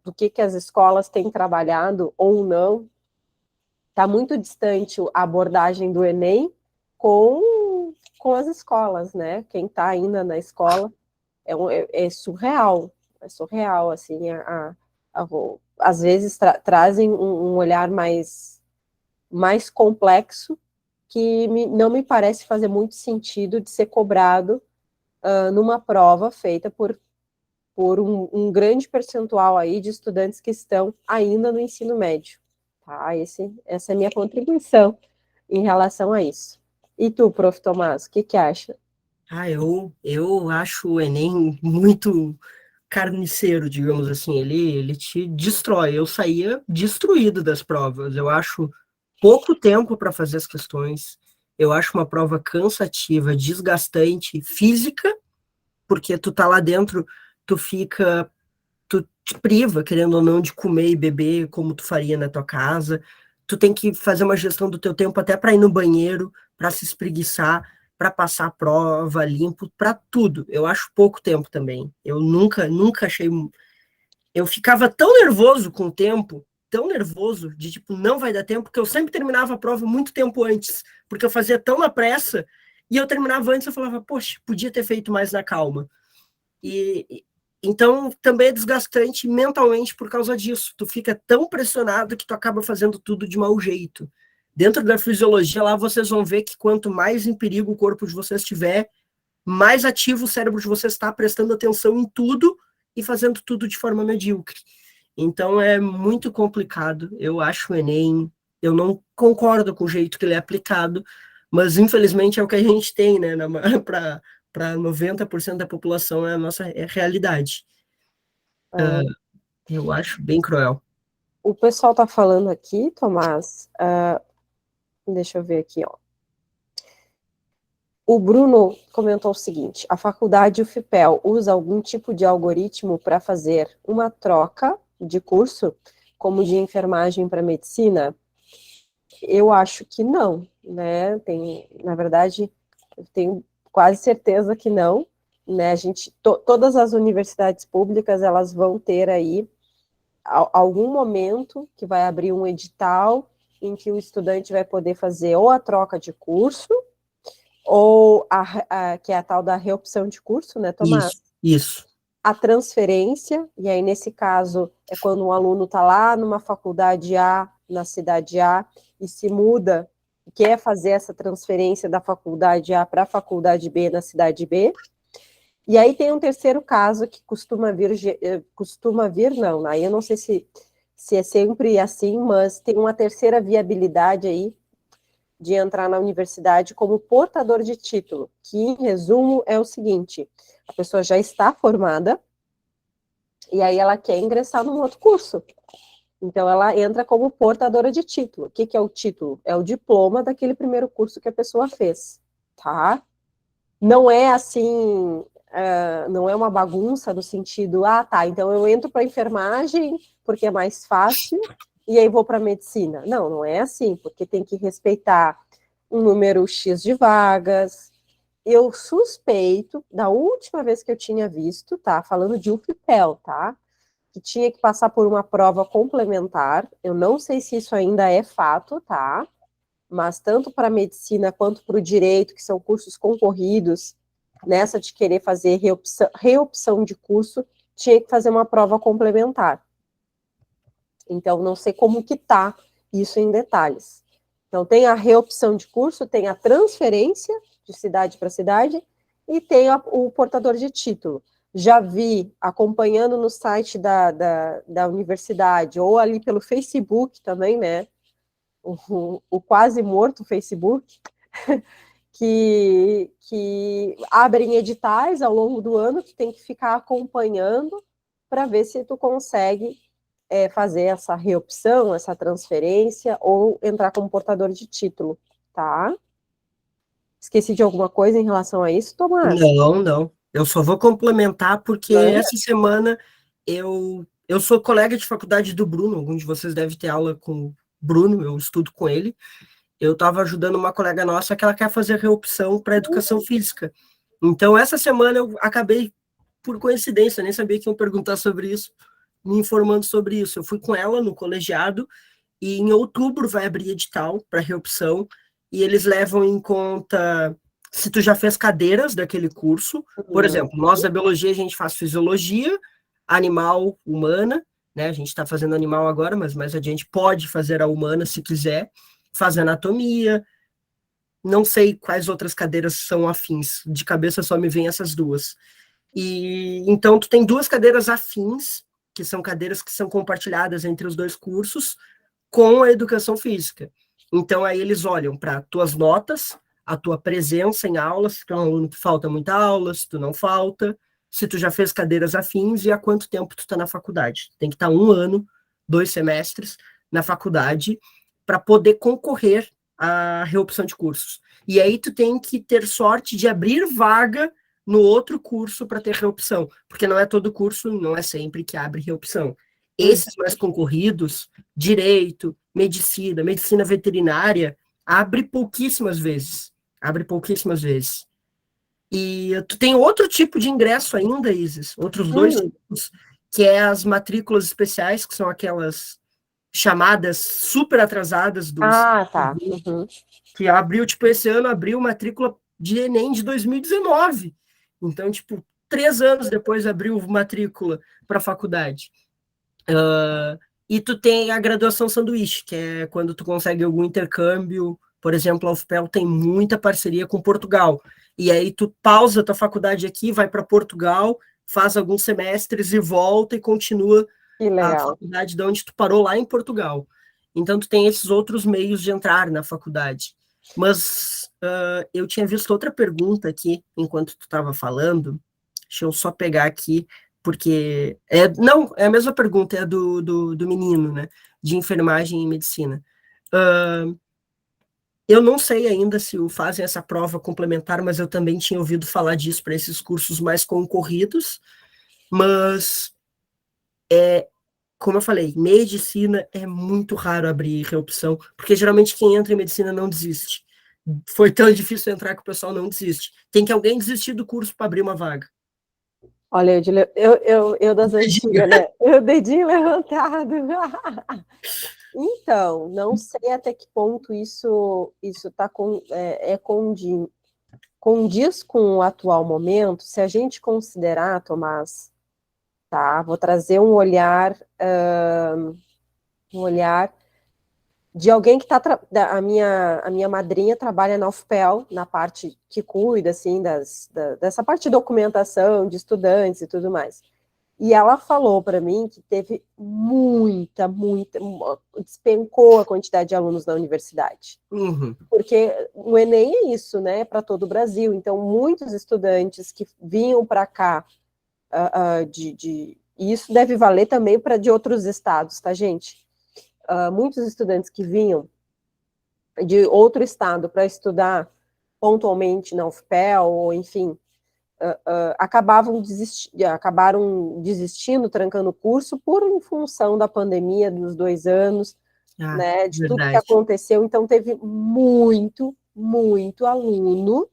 do que as escolas têm trabalhado ou não, está muito distante a abordagem do Enem com as escolas, né? Quem está ainda na escola é surreal, assim, às vezes trazem um olhar mais complexo que não me parece fazer muito sentido de ser cobrado numa prova feita por um grande percentual aí de estudantes que estão ainda no ensino médio. Tá? Essa é a minha contribuição em relação a isso. E tu, prof. Tomás, o que acha? Eu acho o Enem muito carniceiro, digamos assim. Ele te destrói. Eu saía destruído das provas. Eu acho pouco tempo para fazer as questões. Eu acho uma prova cansativa, desgastante, física, porque tu tá lá dentro, tu te priva, querendo ou não, de comer e beber como tu faria na tua casa. Tu tem que fazer uma gestão do teu tempo até para ir no banheiro, para se espreguiçar, para passar a prova limpo, para tudo. Eu acho pouco tempo também. Eu nunca achei. Eu ficava tão nervoso com o tempo, tão nervoso, de tipo, não vai dar tempo, que eu sempre terminava a prova muito tempo antes, porque eu fazia tão na pressa, e eu terminava antes, eu falava, poxa, podia ter feito mais na calma. Então também é desgastante mentalmente por causa disso. Tu fica tão pressionado que tu acaba fazendo tudo de mau jeito. Dentro da fisiologia lá vocês vão ver que quanto mais em perigo o corpo de vocês estiver, mais ativo o cérebro de vocês está, prestando atenção em tudo e fazendo tudo de forma medíocre. Então é muito complicado. Eu acho o Enem, eu não concordo com o jeito que ele é aplicado, mas infelizmente é o que a gente tem, né, para 90% da população é a nossa realidade. Eu acho bem cruel. O pessoal está falando aqui, Tomás, deixa eu ver aqui, ó. O Bruno comentou o seguinte: a faculdade UFPEL usa algum tipo de algoritmo para fazer uma troca de curso, como de enfermagem para medicina? Eu acho que não, né? Na verdade, eu tenho quase certeza que não, né? Todas as universidades públicas, elas vão ter aí algum momento que vai abrir um edital em que o estudante vai poder fazer ou a troca de curso, ou que é a tal da reopção de curso, né, Tomás? Isso. A transferência, e aí nesse caso é quando um aluno está lá numa faculdade A, na cidade A, e se muda, quer fazer essa transferência da faculdade A para a faculdade B na cidade B. E aí tem um terceiro caso que costuma vir não, aí eu não sei se é sempre assim, mas tem uma terceira viabilidade aí de entrar na universidade como portador de título, que, em resumo, é o seguinte: a pessoa já está formada e aí ela quer ingressar num outro curso. Então, ela entra como portadora de título. O que é o título? É o diploma daquele primeiro curso que a pessoa fez, tá? Não é assim, não é uma bagunça no sentido, tá, então eu entro para enfermagem porque é mais fácil e aí vou para medicina. Não é assim, porque tem que respeitar um número X de vagas. Eu suspeito, da última vez que eu tinha visto, tá, falando de UFPEL, tá, que tinha que passar por uma prova complementar. Eu não sei se isso ainda é fato, tá, mas tanto para medicina quanto para o direito, que são cursos concorridos, nessa de querer fazer reopção de curso, tinha que fazer uma prova complementar. Então, não sei como que está isso em detalhes. Então, tem a reopção de curso, tem a transferência de cidade para cidade e tem o portador de título. Já vi, acompanhando no site da universidade, ou ali pelo Facebook também, né, o quase morto Facebook, que abrem editais ao longo do ano, tu tem que ficar acompanhando para ver se tu consegue fazer essa reopção, essa transferência, ou entrar como portador de título, tá? Esqueci de alguma coisa em relação a isso, Tomás? Não. Eu só vou complementar porque essa semana eu sou colega de faculdade do Bruno. Algum de vocês deve ter aula com o Bruno, eu estudo com ele. Eu estava ajudando uma colega nossa que ela quer fazer reopção para educação física. Então, essa semana eu acabei, por coincidência, nem sabia que iam perguntar sobre isso, me informando sobre isso. Eu fui com ela no colegiado e em outubro vai abrir edital para reopção e eles levam em conta se tu já fez cadeiras daquele curso. Por exemplo, nós da biologia a gente faz fisiologia, animal, humana, né? A gente está fazendo animal agora, mas mais adiante pode fazer a humana se quiser, faz anatomia, não sei quais outras cadeiras são afins, de cabeça só me vem essas duas. E então tu tem duas cadeiras afins, que são cadeiras que são compartilhadas entre os dois cursos, com a educação física. Então, aí eles olham para tuas notas, a tua presença em aulas, se tu é um aluno que falta muita aula, se tu não falta, se tu já fez cadeiras afins e há quanto tempo tu está na faculdade. Tem que estar 1 ano, 2 semestres na faculdade para poder concorrer à reopção de cursos. E aí tu tem que ter sorte de abrir vaga no outro curso para ter reopção, porque não é todo curso, não é sempre que abre reopção. Esses mais concorridos, direito, medicina veterinária, abre pouquíssimas vezes. E tu tem outro tipo de ingresso ainda, Isis, outros dois tipos, que é as matrículas especiais, que são aquelas chamadas super atrasadas dos... Tá. Que abriu, tipo, esse ano abriu matrícula de Enem de 2019. Então, tipo, 3 anos depois abriu matrícula para a faculdade. E tu tem a graduação sanduíche, que é quando tu consegue algum intercâmbio. Por exemplo, a UFPEL tem muita parceria com Portugal. E aí tu pausa tua faculdade aqui, vai para Portugal, faz alguns semestres e volta e continua a faculdade de onde tu parou lá em Portugal. Então tu tem esses outros meios de entrar na faculdade. Mas eu tinha visto outra pergunta aqui, enquanto tu estava falando. Deixa eu só pegar aqui, porque... Não, é a mesma pergunta, é do menino, né? De enfermagem e medicina. Eu não sei ainda se fazem essa prova complementar, mas eu também tinha ouvido falar disso para esses cursos mais concorridos. Mas, como eu falei, medicina é muito raro abrir reopção, porque geralmente quem entra em medicina não desiste. Foi tão difícil entrar que o pessoal não desiste. Tem que alguém desistir do curso para abrir uma vaga. Olha, Edília, eu das antigas, né? O dedinho levantado. Então, não sei até que ponto isso tá condiz com o atual momento. Se a gente considerar, Tomás, tá? Vou trazer um olhar de alguém que a minha madrinha trabalha na UFPEL, na parte que cuida, assim, dessa parte de documentação, de estudantes e tudo mais. E ela falou para mim que teve despencou a quantidade de alunos na universidade. Porque o Enem é isso, né, para todo o Brasil. Então, muitos estudantes que vinham para cá, e isso deve valer também para de outros estados, tá, gente? Muitos estudantes que vinham de outro estado para estudar pontualmente na UFPEL, ou enfim, acabaram desistindo, trancando o curso em função da pandemia dos 2 anos, né, de tudo que aconteceu. Então, teve muito aluno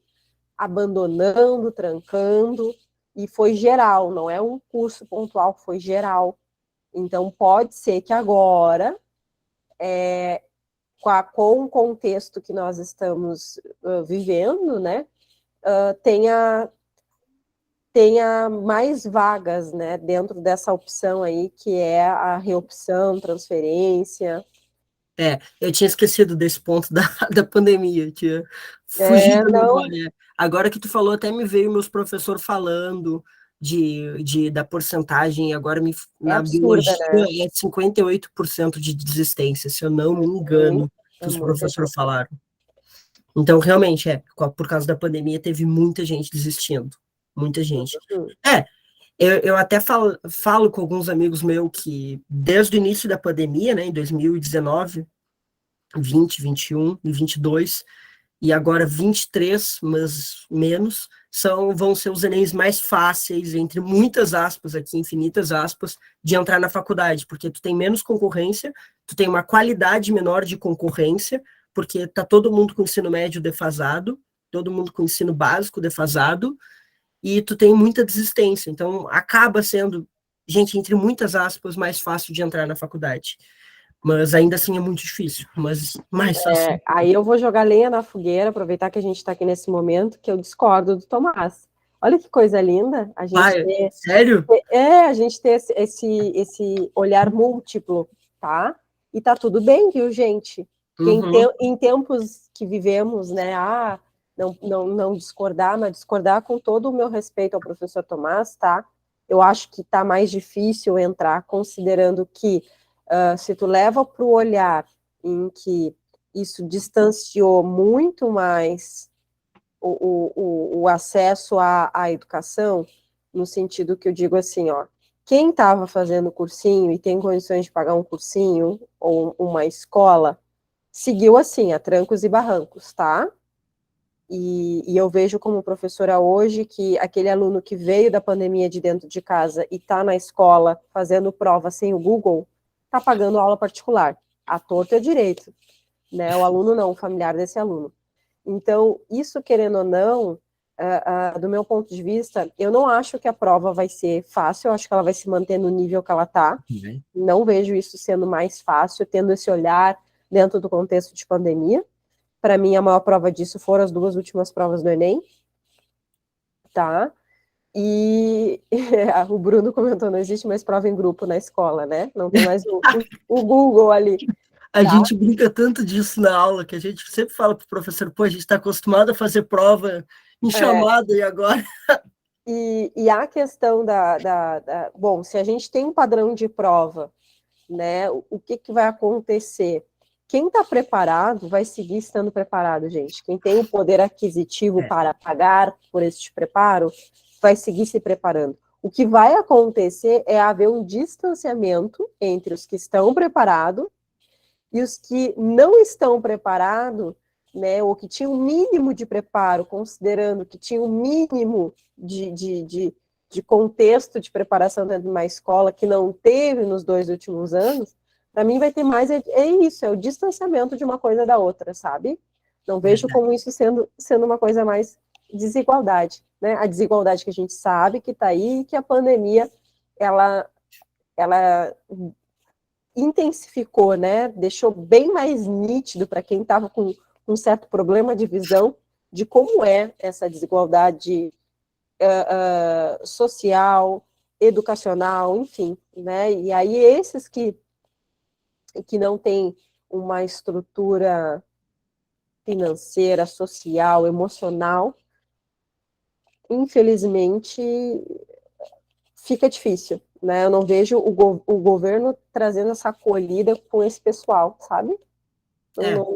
abandonando, trancando, e foi geral, não é um curso pontual, foi geral. Então, pode ser que agora, com o contexto que nós estamos vivendo, né, tenha mais vagas, né, dentro dessa opção aí, que é a reopção, transferência. Eu tinha esquecido desse ponto da pandemia, tinha fugido da Não, memória. Agora que tu falou, até me veio meus professores falando da porcentagem, agora é na absurda, biologia né? é 58% de desistência, se eu não me Muito, engano, que é os muita professores gente. falaram. Então, realmente, por causa da pandemia, teve muita gente desistindo, muita gente. Uhum. Eu até falo com alguns amigos meus que, desde o início da pandemia, né, em 2019, 20, 21 e 22, e agora 23, mas menos, vão ser os Enems mais fáceis, entre muitas aspas aqui, infinitas aspas, de entrar na faculdade, porque tu tem menos concorrência, tu tem uma qualidade menor de concorrência, porque tá todo mundo com ensino médio defasado, todo mundo com ensino básico defasado, e tu tem muita desistência, então acaba sendo, gente, entre muitas aspas, mais fácil de entrar na faculdade. Mas ainda assim é muito difícil, mas mais fácil. Aí eu vou jogar lenha na fogueira, aproveitar que a gente está aqui nesse momento, que eu discordo do Tomás. Olha que coisa linda a gente Pai, ter, sério? a gente ter esse olhar múltiplo, tá? E tá tudo bem, viu, gente? Que Uhum. em tempos que vivemos, né? Não discordar, mas discordar com todo o meu respeito ao professor Tomás, tá? Eu acho que tá mais difícil entrar, considerando que se tu leva para o olhar em que isso distanciou muito mais o acesso à educação, no sentido que eu digo assim, ó, quem estava fazendo cursinho e tem condições de pagar um cursinho ou uma escola, seguiu assim, a trancos e barrancos, tá? E eu vejo como professora hoje que aquele aluno que veio da pandemia de dentro de casa e está na escola fazendo prova sem o Google, está pagando aula particular, à torto e à direito, né? O aluno não, o familiar desse aluno. Então, isso, querendo ou não, do meu ponto de vista, eu não acho que a prova vai ser fácil, eu acho que ela vai se manter no nível que ela está. Não vejo isso sendo mais fácil, tendo esse olhar dentro do contexto de pandemia. Para mim, a maior prova disso foram as 2 últimas provas do Enem, tá? E o Bruno comentou, não existe mais prova em grupo na escola, né? Não tem mais o Google ali. A Tá? gente brinca tanto disso na aula, que a gente sempre fala para o professor, pô, a gente está acostumado a fazer prova em chamada, e agora? E a questão bom, se a gente tem um padrão de prova, né, o que vai acontecer? Quem está preparado vai seguir estando preparado, gente. Quem tem o poder aquisitivo para pagar por este preparo, vai seguir se preparando. O que vai acontecer é haver um distanciamento entre os que estão preparados e os que não estão preparados, né, ou que tinham um mínimo de preparo, considerando que tinha um mínimo de contexto de preparação dentro de uma escola que não teve nos 2 últimos anos, para mim vai ter mais, isso, é o distanciamento de uma coisa da outra, sabe? Não vejo como isso sendo uma coisa mais desigualdade, né? A desigualdade que a gente sabe que está aí, que a pandemia, ela intensificou, né? Deixou bem mais nítido para quem estava com um certo problema de visão de como é essa desigualdade social, educacional, enfim, né? E aí esses que não têm uma estrutura financeira, social, emocional, infelizmente fica difícil, né? Eu não vejo o governo trazendo essa acolhida com esse pessoal, sabe?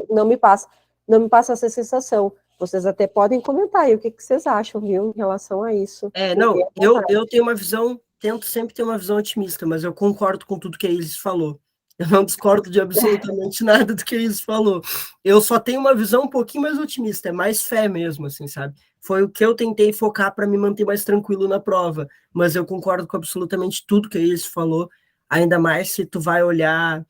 Não me passa essa sensação. Vocês até podem comentar aí o que vocês acham, viu, em relação a isso. Não, eu tenho uma visão, tento sempre ter uma visão otimista, mas eu concordo com tudo que a Isis falou. Eu não discordo de absolutamente nada do que a Isis falou. Eu só tenho uma visão um pouquinho mais otimista, é mais fé mesmo, assim, sabe? Foi o que eu tentei focar para me manter mais tranquilo na prova, mas eu concordo com absolutamente tudo que a Isis falou, ainda mais se tu vai olhar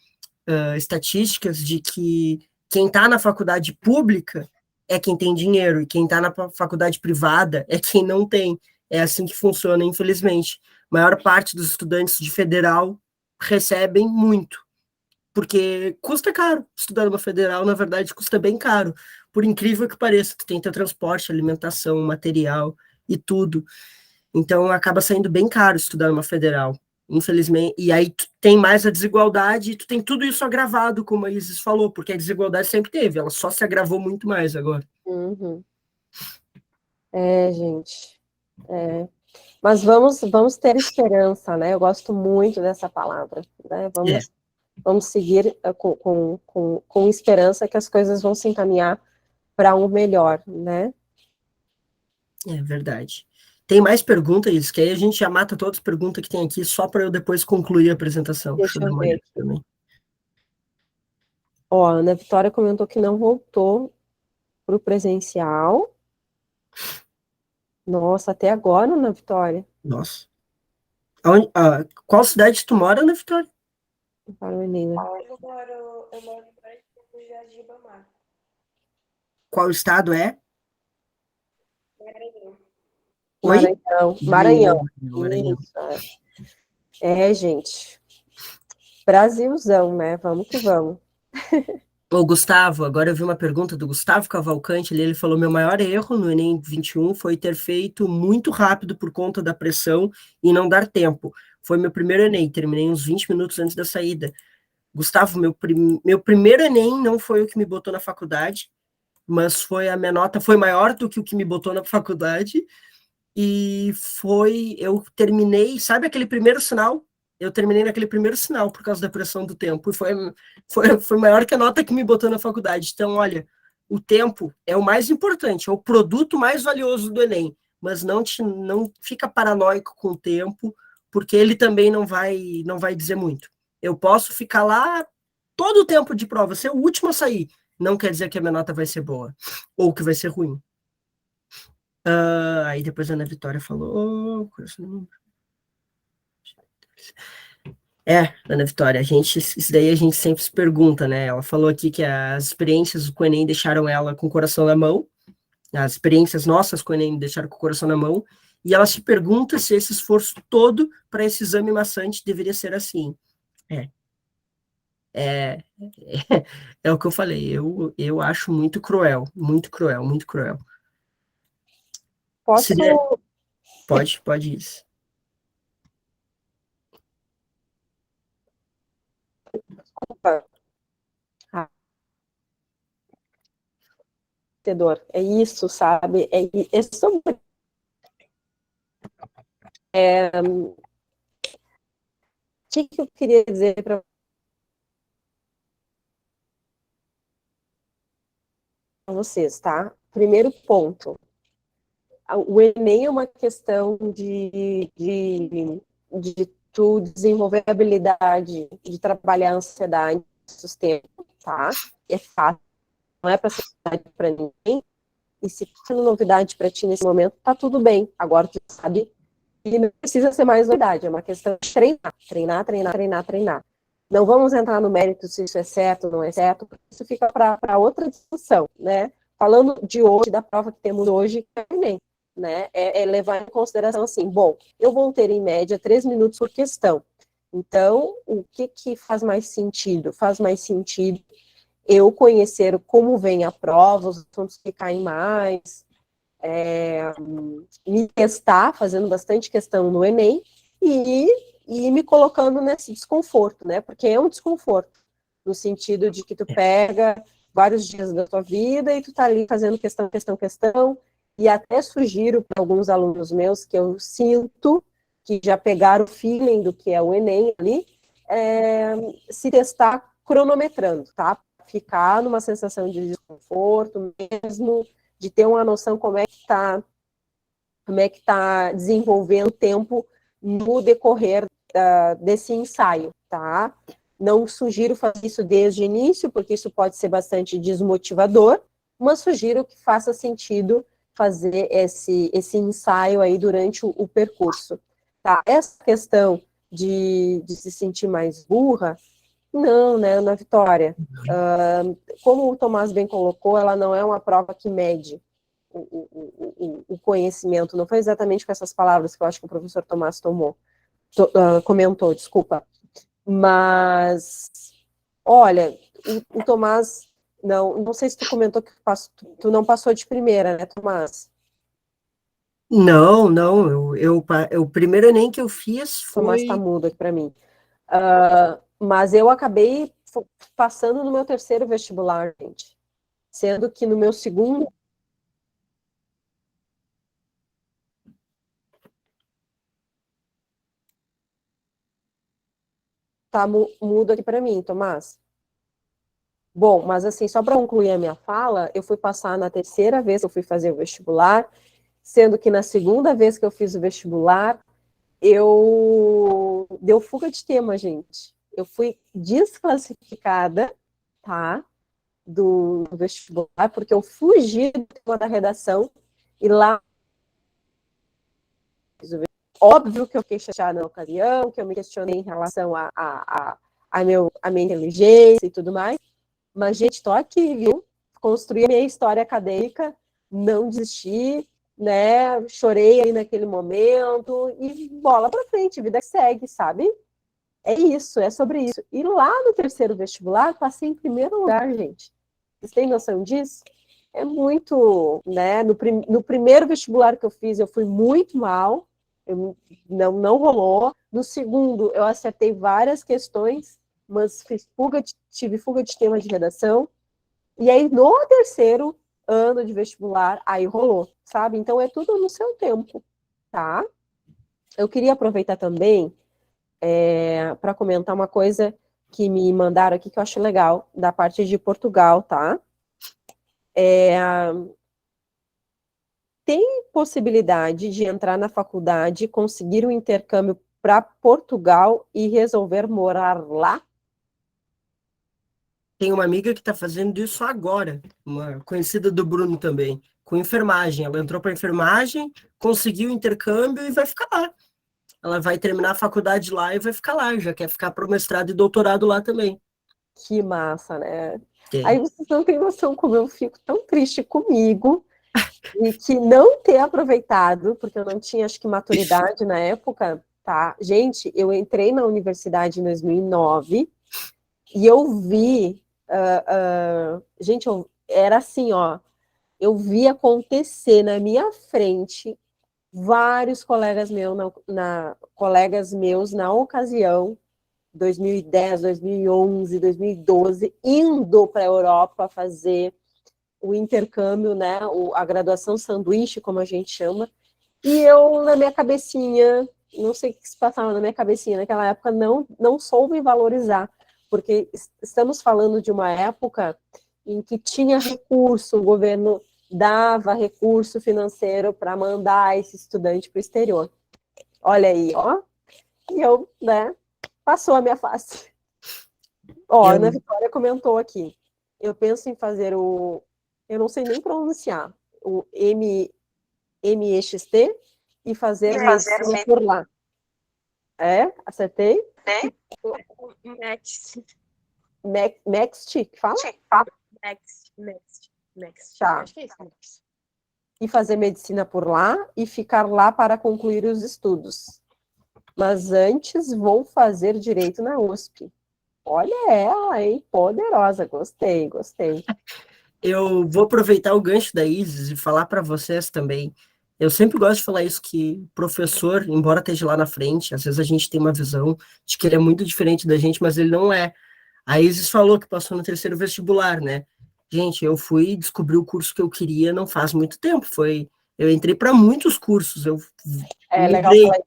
estatísticas de que quem está na faculdade pública é quem tem dinheiro, e quem está na faculdade privada é quem não tem. É assim que funciona, infelizmente. A maior parte dos estudantes de federal recebem muito, porque custa caro. Estudar numa federal, na verdade, custa bem caro. Por incrível que pareça, tu tem teu transporte, alimentação, material e tudo. Então, acaba saindo bem caro estudar numa federal. Infelizmente, e aí tu tem mais a desigualdade, e tu tem tudo isso agravado, como a Isis falou, porque a desigualdade sempre teve, ela só se agravou muito mais agora. Uhum. Gente. Mas vamos ter esperança, né? Eu gosto muito dessa palavra, né? Vamos seguir com esperança que as coisas vão se encaminhar para um melhor, né? É verdade. Tem mais perguntas, Isis, que aí a gente já mata todas as perguntas que tem aqui, só para eu depois concluir a apresentação. Deixa dar eu uma ver olhada aqui. também. Ó, a Ana Vitória comentou que não voltou para o presencial. Nossa, até agora, Ana Vitória. Nossa. Qual cidade tu mora, Ana Vitória? Para o Enem, né? Eu moro no Jardim Ribamar. Qual estado é? Maranhão. Oi? Maranhão. Maranhão. Isso, gente. Brasilzão, né? Vamos que vamos. Ô, Gustavo, agora eu vi uma pergunta do Gustavo Cavalcante, ele falou, meu maior erro no Enem 21 foi ter feito muito rápido por conta da pressão e não dar tempo. Foi meu primeiro Enem, terminei uns 20 minutos antes da saída. Gustavo, meu primeiro Enem não foi o que me botou na faculdade, mas foi a minha nota foi maior do que o que me botou na faculdade, e eu terminei, sabe aquele primeiro sinal? Eu terminei naquele primeiro sinal por causa da pressão do tempo, e foi maior que a nota que me botou na faculdade. Então, olha, o tempo é o mais importante, é o produto mais valioso do Enem, mas não fica paranoico com o tempo, porque ele também não vai dizer muito. Eu posso ficar lá todo o tempo de prova, ser o último a sair, não quer dizer que a minha nota vai ser boa, ou que vai ser ruim. Aí depois a Ana Vitória falou. Ana Vitória, isso daí a gente sempre se pergunta, né? Ela falou aqui que as experiências com o Enem deixaram ela com o coração na mão, as experiências nossas com o Enem deixaram com o coração na mão, e ela se pergunta se esse esforço todo para esse exame maçante deveria ser assim. É o que eu falei, eu acho muito cruel, muito cruel, muito cruel. Posso. Pode ir. Desculpa. É isso, sabe? É sobre. O que eu queria dizer para vocês, tá? Primeiro ponto. O Enem é uma questão de tu desenvolver a habilidade de trabalhar a ansiedade, sustento, tá? É fácil, não é para ser novidade para ninguém. E se está sendo novidade para ti nesse momento, tá tudo bem. Agora tu sabe que não precisa ser mais novidade, é uma questão de treinar. Não vamos entrar no mérito se isso é certo ou não é certo, porque isso fica para outra discussão, né? Falando de hoje, da prova que temos hoje, que é o Enem, né? É levar em consideração assim, bom, eu vou ter em média 3 minutos por questão. Então, o que faz mais sentido? Faz mais sentido eu conhecer como vem a prova, os assuntos que caem mais, me testar, fazendo bastante questão no Enem, e me colocando nesse desconforto, né? Porque é um desconforto, no sentido de que tu pega vários dias da tua vida e tu tá ali fazendo questão, e até sugiro para alguns alunos meus que eu sinto que já pegaram o feeling do que é o Enem ali, se testar cronometrando, tá? Ficar numa sensação de desconforto mesmo, de ter uma noção como é que tá desenvolvendo o tempo no decorrer desse ensaio, tá? Não sugiro fazer isso desde o início, porque isso pode ser bastante desmotivador, mas sugiro que faça sentido fazer esse ensaio aí durante o percurso, tá? Essa questão de se sentir mais burra, não, né, Ana Vitória? Como o Tomás bem colocou, ela não é uma prova que mede o conhecimento, não foi exatamente com essas palavras que eu acho que o professor Tomás comentou, desculpa. Mas, olha, o Tomás, não sei se tu comentou que tu não passou de primeira, né, Tomás? Não, não, o primeiro Enem que eu fiz Tomás foi... tá mudo aqui para mim. Mas eu acabei passando no meu terceiro vestibular, gente. Sendo que no meu segundo... Tá mudo aqui para mim, Tomás. Bom, mas assim, só para concluir a minha fala, eu fui passar na terceira vez que eu fui fazer o vestibular, sendo que na segunda vez que eu fiz o vestibular, deu fuga de tema, gente. Eu fui desclassificada, tá? Do vestibular, porque eu fugi do tema da redação e lá, óbvio que eu fiquei chateada na ocasião, que eu me questionei em relação a minha inteligência e tudo mais, mas, gente, tô aqui, viu? Construí a minha história acadêmica, não desisti, né? Chorei aí naquele momento e bola pra frente, vida que segue, sabe? É isso, é sobre isso. E lá no terceiro vestibular, passei em primeiro lugar, gente. Vocês têm noção disso? É muito, né? No primeiro vestibular que eu fiz, eu fui muito mal, não rolou. No segundo, eu acertei várias questões, mas tive fuga de tema de redação. E aí, no terceiro ano de vestibular, aí rolou, sabe? Então, é tudo no seu tempo, tá? Eu queria aproveitar também para comentar uma coisa que me mandaram aqui que eu acho legal, da parte de Portugal, tá? Tem possibilidade de entrar na faculdade, conseguir um intercâmbio para Portugal e resolver morar lá? Tem uma amiga que está fazendo isso agora, uma conhecida do Bruno também, com enfermagem. Ela entrou para enfermagem, conseguiu o intercâmbio e vai ficar lá. Ela vai terminar a faculdade lá e vai ficar lá, já quer ficar para o mestrado e doutorado lá também. Que massa, né? Tem. Aí vocês não têm noção como eu fico tão triste comigo e que não ter aproveitado, porque eu não tinha, acho que, maturidade na época, tá? Gente, eu entrei na universidade em 2009 e eu vi... gente, era assim, ó, eu vi acontecer na minha frente vários colegas meus na ocasião, 2010, 2011, 2012, indo para a Europa fazer o intercâmbio, né, a graduação sanduíche, como a gente chama, e eu, na minha cabecinha, não sei o que se passava na minha cabecinha naquela época, não soube valorizar, porque estamos falando de uma época em que tinha recurso, o governo dava recurso financeiro para mandar esse estudante para o exterior. Olha aí, ó, e eu, né, passou a minha face. Ó, Ana Vitória comentou aqui. Eu penso em fazer eu não sei nem pronunciar, o MEXT e fazer medicina por lá. Acertei? Next. Next, que fala? Next. Tá. Acho que é isso. E fazer medicina por lá e ficar lá para concluir os estudos. Mas antes vou fazer direito na USP. Olha ela, hein? Poderosa. Gostei. Eu vou aproveitar o gancho da Isis e falar para vocês também. Eu sempre gosto de falar isso, que professor, embora esteja lá na frente, às vezes a gente tem uma visão de que ele é muito diferente da gente, mas ele não é. A Isis falou que passou no terceiro vestibular, né? Gente, eu fui descobrir o curso que eu queria não faz muito tempo. Eu entrei para muitos cursos, eu legal falar isso.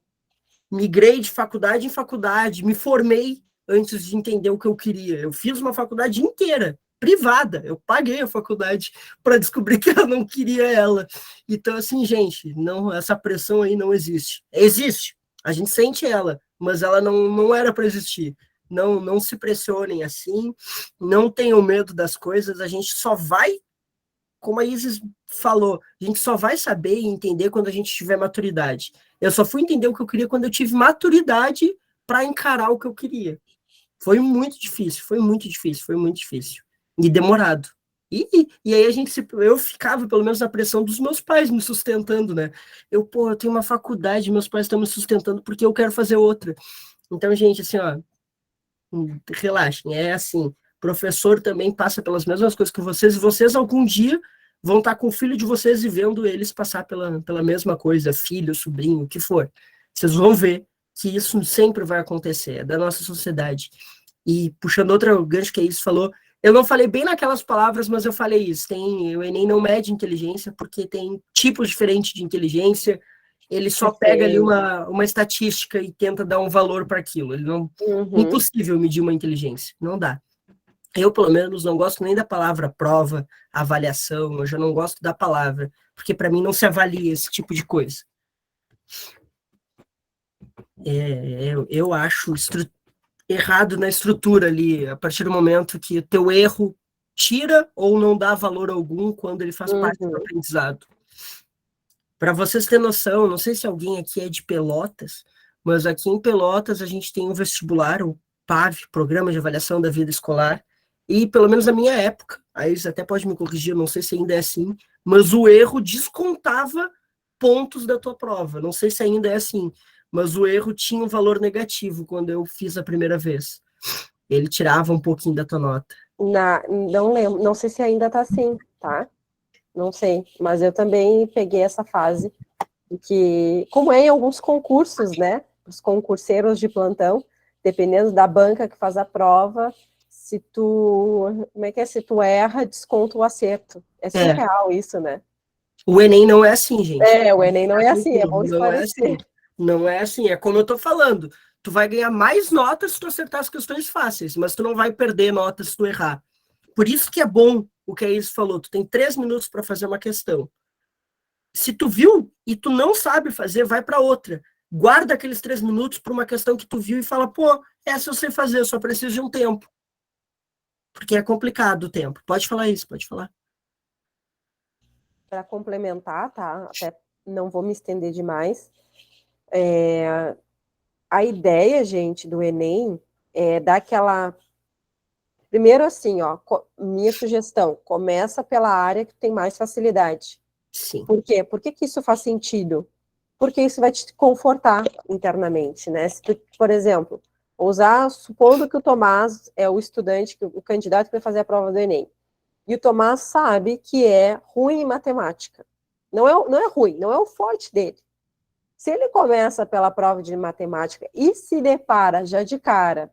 migrei de faculdade em faculdade, me formei antes de entender o que eu queria. Eu fiz uma faculdade inteira, privada. Eu paguei a faculdade para descobrir que eu não queria ela. Então, assim, gente, não, essa pressão aí não existe. Existe, a gente sente ela, mas ela não era para existir. Não se pressionem assim, não tenham medo das coisas, a gente só vai, como a Isis falou, a gente só vai saber e entender quando a gente tiver maturidade. Eu só fui entender o que eu queria quando eu tive maturidade para encarar o que eu queria. Foi muito difícil. E demorado. E aí eu ficava, pelo menos, na pressão dos meus pais me sustentando, né? Eu tenho uma faculdade, meus pais estão me sustentando porque eu quero fazer outra. Então, gente, assim, ó, relaxem, é assim, professor também passa pelas mesmas coisas que vocês, e vocês algum dia vão estar com o filho de vocês e vendo eles passar pela mesma coisa, filho, sobrinho, o que for. Vocês vão ver que isso sempre vai acontecer, é da nossa sociedade. E puxando outro gancho que a Isis falou, eu não falei bem naquelas palavras, mas eu falei isso, o Enem não mede inteligência, porque tem tipos diferentes de inteligência, ele só pega ali uma estatística e tenta dar um valor para aquilo. Ele não, impossível medir uma inteligência, não dá. Eu, pelo menos, não gosto nem da palavra prova, avaliação, eu já não gosto da palavra, porque para mim não se avalia esse tipo de coisa. Eu acho errado na estrutura ali, a partir do momento que o teu erro tira ou não dá valor algum quando ele faz parte do aprendizado. Para vocês terem noção, não sei se alguém aqui é de Pelotas, mas aqui em Pelotas a gente tem um vestibular, o PAV, Programa de Avaliação da Vida Escolar, e pelo menos na minha época, aí você até pode me corrigir, eu não sei se ainda é assim, mas o erro descontava pontos da tua prova, não sei se ainda é assim, mas o erro tinha um valor negativo quando eu fiz a primeira vez. Ele tirava um pouquinho da tua nota. Não lembro, não sei se ainda está assim, tá? Não sei, mas eu também peguei essa fase, que, como é em alguns concursos, né? Os concurseiros de plantão, dependendo da banca que faz a prova, se tu erra, desconta o acerto. É surreal isso, né? O Enem não é assim, gente. O Enem não é assim, é bom esclarecer. Não é assim, é como eu tô falando. Tu vai ganhar mais notas se tu acertar as questões fáceis, mas tu não vai perder notas se tu errar. Por isso que é bom o que a Isis falou, tu tem 3 minutos para fazer uma questão. Se tu viu e tu não sabe fazer, vai para outra. Guarda aqueles 3 minutos para uma questão que tu viu e fala, pô, essa eu sei fazer, eu só preciso de um tempo. Porque é complicado o tempo. Pode falar isso, pode falar. Para complementar, tá? Até não vou me estender demais. A ideia, gente, do Enem é dar aquela... Primeiro, assim, ó, minha sugestão, começa pela área que tem mais facilidade. Sim. Por quê? Por que isso faz sentido? Porque isso vai te confortar internamente, né? Se tu, por exemplo, supondo que o Tomás é o estudante, o candidato que vai fazer a prova do Enem, e o Tomás sabe que é ruim em matemática. Não é ruim, não é o forte dele. Se ele começa pela prova de matemática e se depara já de cara,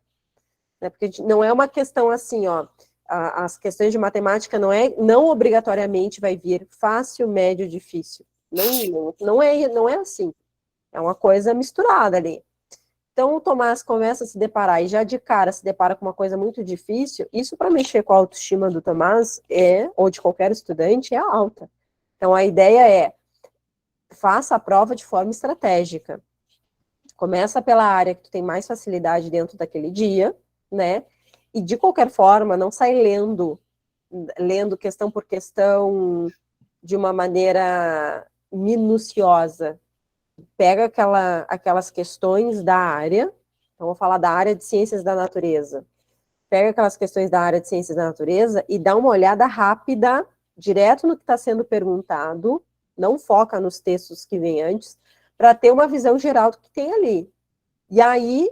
né, porque não é uma questão assim, ó, as questões de matemática não obrigatoriamente vai vir fácil, médio, difícil. Não é assim. É uma coisa misturada ali. Então, o Tomás começa a se deparar e já de cara se depara com uma coisa muito difícil, isso para mexer com a autoestima do Tomás ou de qualquer estudante, é alta. Então, a ideia é, faça a prova de forma estratégica. Começa pela área que tu tem mais facilidade dentro daquele dia, né? E, de qualquer forma, não sai lendo questão por questão de uma maneira minuciosa. Pega aquelas questões da área, então vou falar da área de ciências da natureza. Pega aquelas questões da área de ciências da natureza e dá uma olhada rápida, direto no que está sendo perguntado, não foca nos textos que vêm antes, para ter uma visão geral do que tem ali. E aí,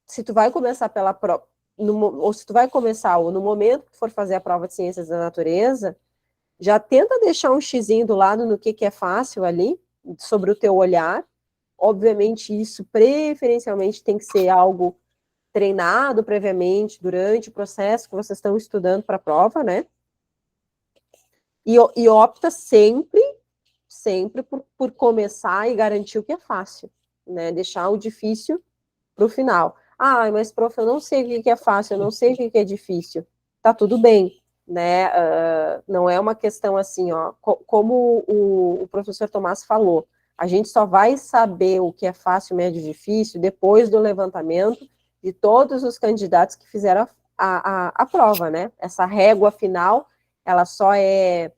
se tu vai começar pela prova, ou se tu vai começar, ou no momento que for fazer a prova de ciências da natureza, já tenta deixar um xizinho do lado no que é fácil ali, sobre o teu olhar. Obviamente, isso preferencialmente tem que ser algo treinado previamente, durante o processo que vocês estão estudando para a prova, né? E opta sempre por começar e garantir o que é fácil, né? Deixar o difícil para o final. Ah, mas, prof, eu não sei o que é fácil, eu não sei o que é difícil. Tá tudo bem, né? Não é uma questão assim, ó, como o professor Tomás falou, a gente só vai saber o que é fácil, médio e difícil depois do levantamento de todos os candidatos que fizeram a prova, né? Essa régua final, ela só é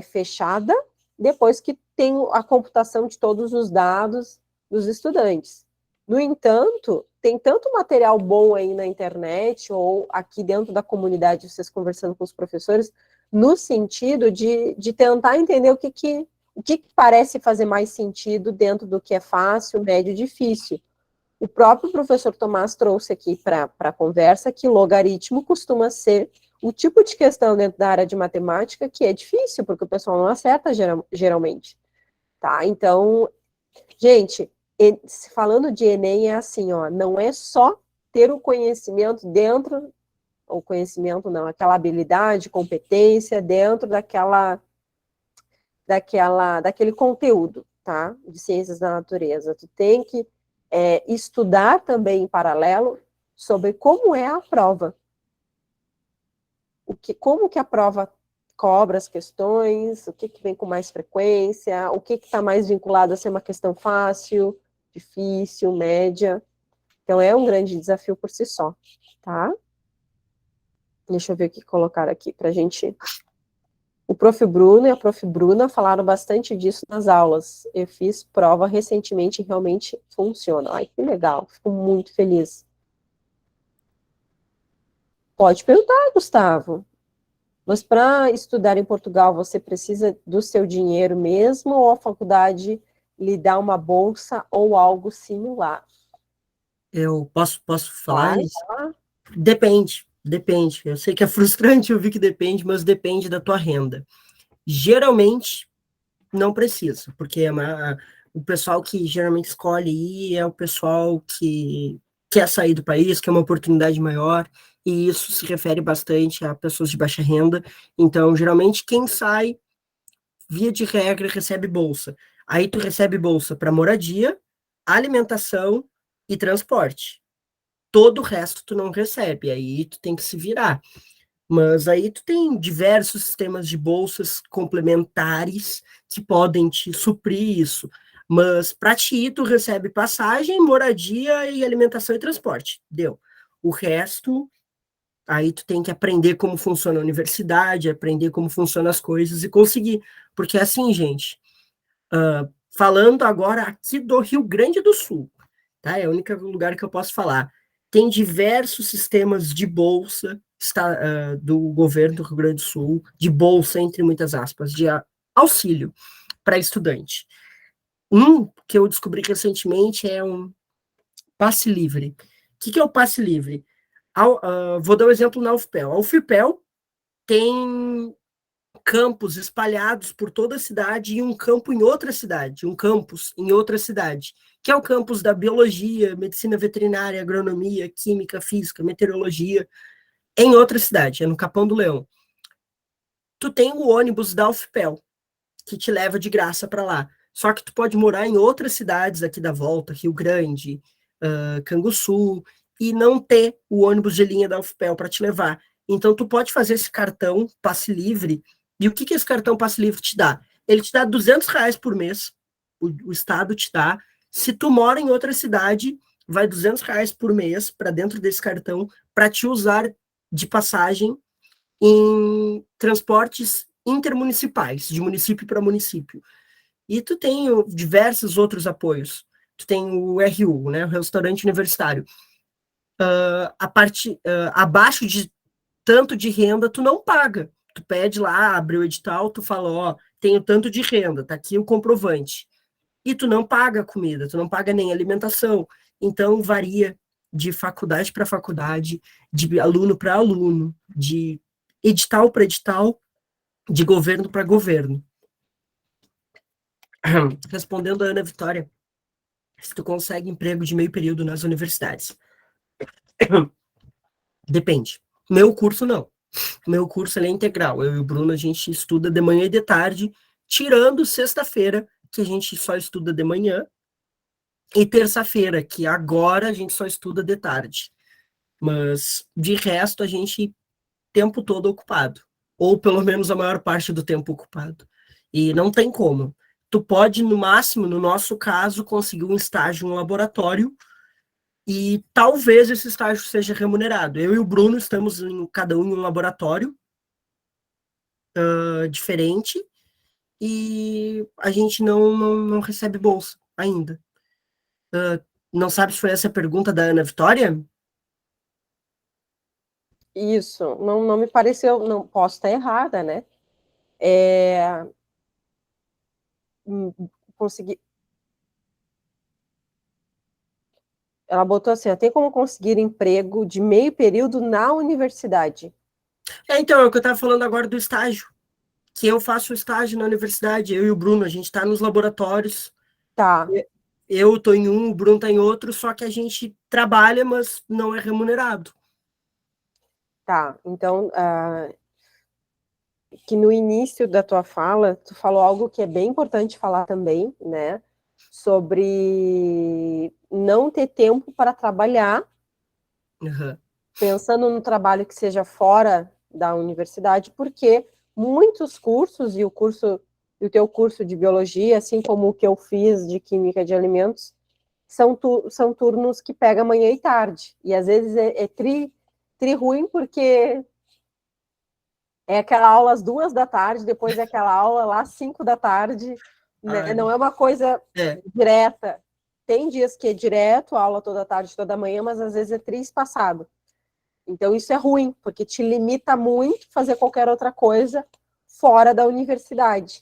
fechada depois que tem a computação de todos os dados dos estudantes. No entanto, tem tanto material bom aí na internet ou aqui dentro da comunidade, vocês conversando com os professores, no sentido de tentar entender o que parece fazer mais sentido dentro do que é fácil, médio e difícil. O próprio professor Tomás trouxe aqui para a conversa que logaritmo costuma ser o tipo de questão dentro da área de matemática que é difícil, porque o pessoal não acerta geralmente, tá? Então, gente, falando de Enem é assim, ó, não é só ter o conhecimento dentro, o conhecimento não, aquela habilidade, competência dentro daquele conteúdo, tá? De ciências da natureza. Tu tem que estudar também em paralelo sobre como é a prova. Como que a prova cobra as questões, o que vem com mais frequência, o que está mais vinculado a ser uma questão fácil, difícil, média. Então, é um grande desafio por si só, tá? Deixa eu ver o que colocaram aqui para a gente. O prof. Bruno e a prof. Bruna falaram bastante disso nas aulas. Eu fiz prova recentemente e realmente funciona. Ai, que legal, fico muito feliz. Pode perguntar, Gustavo. Mas para estudar em Portugal, você precisa do seu dinheiro mesmo ou a faculdade lhe dá uma bolsa ou algo similar? Eu posso falar Vai, isso? tá? Depende. Eu sei que é frustrante ouvir que depende, mas depende da tua renda. Geralmente, não precisa, porque o pessoal que geralmente escolhe ir é o pessoal que quer sair do país, quer uma oportunidade maior, e isso se refere bastante a pessoas de baixa renda. Então, geralmente, quem sai, via de regra, recebe bolsa. Aí tu recebe bolsa para moradia, alimentação e transporte. Todo o resto tu não recebe, aí tu tem que se virar. Mas aí tu tem diversos sistemas de bolsas complementares que podem te suprir isso. Mas para ti ir, tu recebe passagem, moradia e alimentação e transporte. Deu. O resto, aí tu tem que aprender como funciona a universidade, aprender como funcionam as coisas e conseguir. Porque assim, gente, falando agora aqui do Rio Grande do Sul, tá? É o único lugar que eu posso falar. Tem diversos sistemas de bolsa do governo do Rio Grande do Sul, de bolsa, entre muitas aspas, de auxílio para estudante. Um que eu descobri recentemente é um passe livre. O que é o passe livre? Vou dar um exemplo na UFPEL. A UFPEL tem campos espalhados por toda a cidade e um campo em outra cidade, um campus em outra cidade, que é o campus da biologia, medicina veterinária, agronomia, química, física, meteorologia, em outra cidade, é no Capão do Leão. Tu tem o ônibus da UFPEL, que te leva de graça para lá. Só que tu pode morar em outras cidades aqui da volta, Rio Grande, Canguçu, e não ter o ônibus de linha da UFPEL para te levar. Então, tu pode fazer esse cartão passe livre. E o que esse cartão passe livre te dá? Ele te dá R$ 200 por mês. O Estado te dá. Se tu mora em outra cidade, vai R$ 200 por mês para dentro desse cartão para te usar de passagem em transportes intermunicipais, de município para município. E tu tem diversos outros apoios. Tu tem o RU, né, o restaurante universitário. Abaixo de tanto de renda, tu não paga. Tu pede lá, abre o edital, tu fala, ó, tenho tanto de renda, tá aqui o comprovante. E tu não paga comida, tu não paga nem alimentação. Então, varia de faculdade para faculdade, de aluno para aluno, de edital para edital, de governo para governo. Respondendo a Ana Vitória, se tu consegue emprego de meio período nas universidades. Depende. Meu curso, não. Meu curso é integral. Eu e o Bruno, a gente estuda de manhã e de tarde, tirando sexta-feira, que a gente só estuda de manhã, e terça-feira, que agora a gente só estuda de tarde. Mas, de resto, a gente o tempo todo ocupado. Ou pelo menos a maior parte do tempo ocupado. E não tem como. Tu pode, no máximo, no nosso caso, conseguir um estágio em um laboratório e talvez esse estágio seja remunerado. Eu e o Bruno estamos cada um em um laboratório diferente e a gente não recebe bolsa ainda. Não sabe se foi essa a pergunta da Ana Vitória? Isso, não me pareceu, não posso estar errada, né? Conseguir. Ela botou assim: ó, tem como conseguir emprego de meio período na universidade? Então, é o que eu estava falando agora do estágio, que eu faço estágio na universidade, eu e o Bruno, a gente está nos laboratórios, Tá, eu estou em um, o Bruno está em outro, só que a gente trabalha, mas não é remunerado. tá. Então, que no início da tua fala, tu falou algo que é bem importante falar também, né? Sobre não ter tempo para trabalhar, Uhum. pensando no trabalho que seja fora da universidade, porque muitos cursos, e o teu curso de biologia, assim como o que eu fiz de química de alimentos, são turnos que pega manhã e tarde. E às vezes é tri ruim, porque é aquela aula às 2 da tarde, depois é aquela aula lá às 5 da tarde, né? Ai, Não é uma coisa é, direta. Tem dias que é direto, aula toda tarde, toda manhã, mas às vezes é espaçado. Então isso é ruim, porque te limita muito a fazer qualquer outra coisa fora da universidade,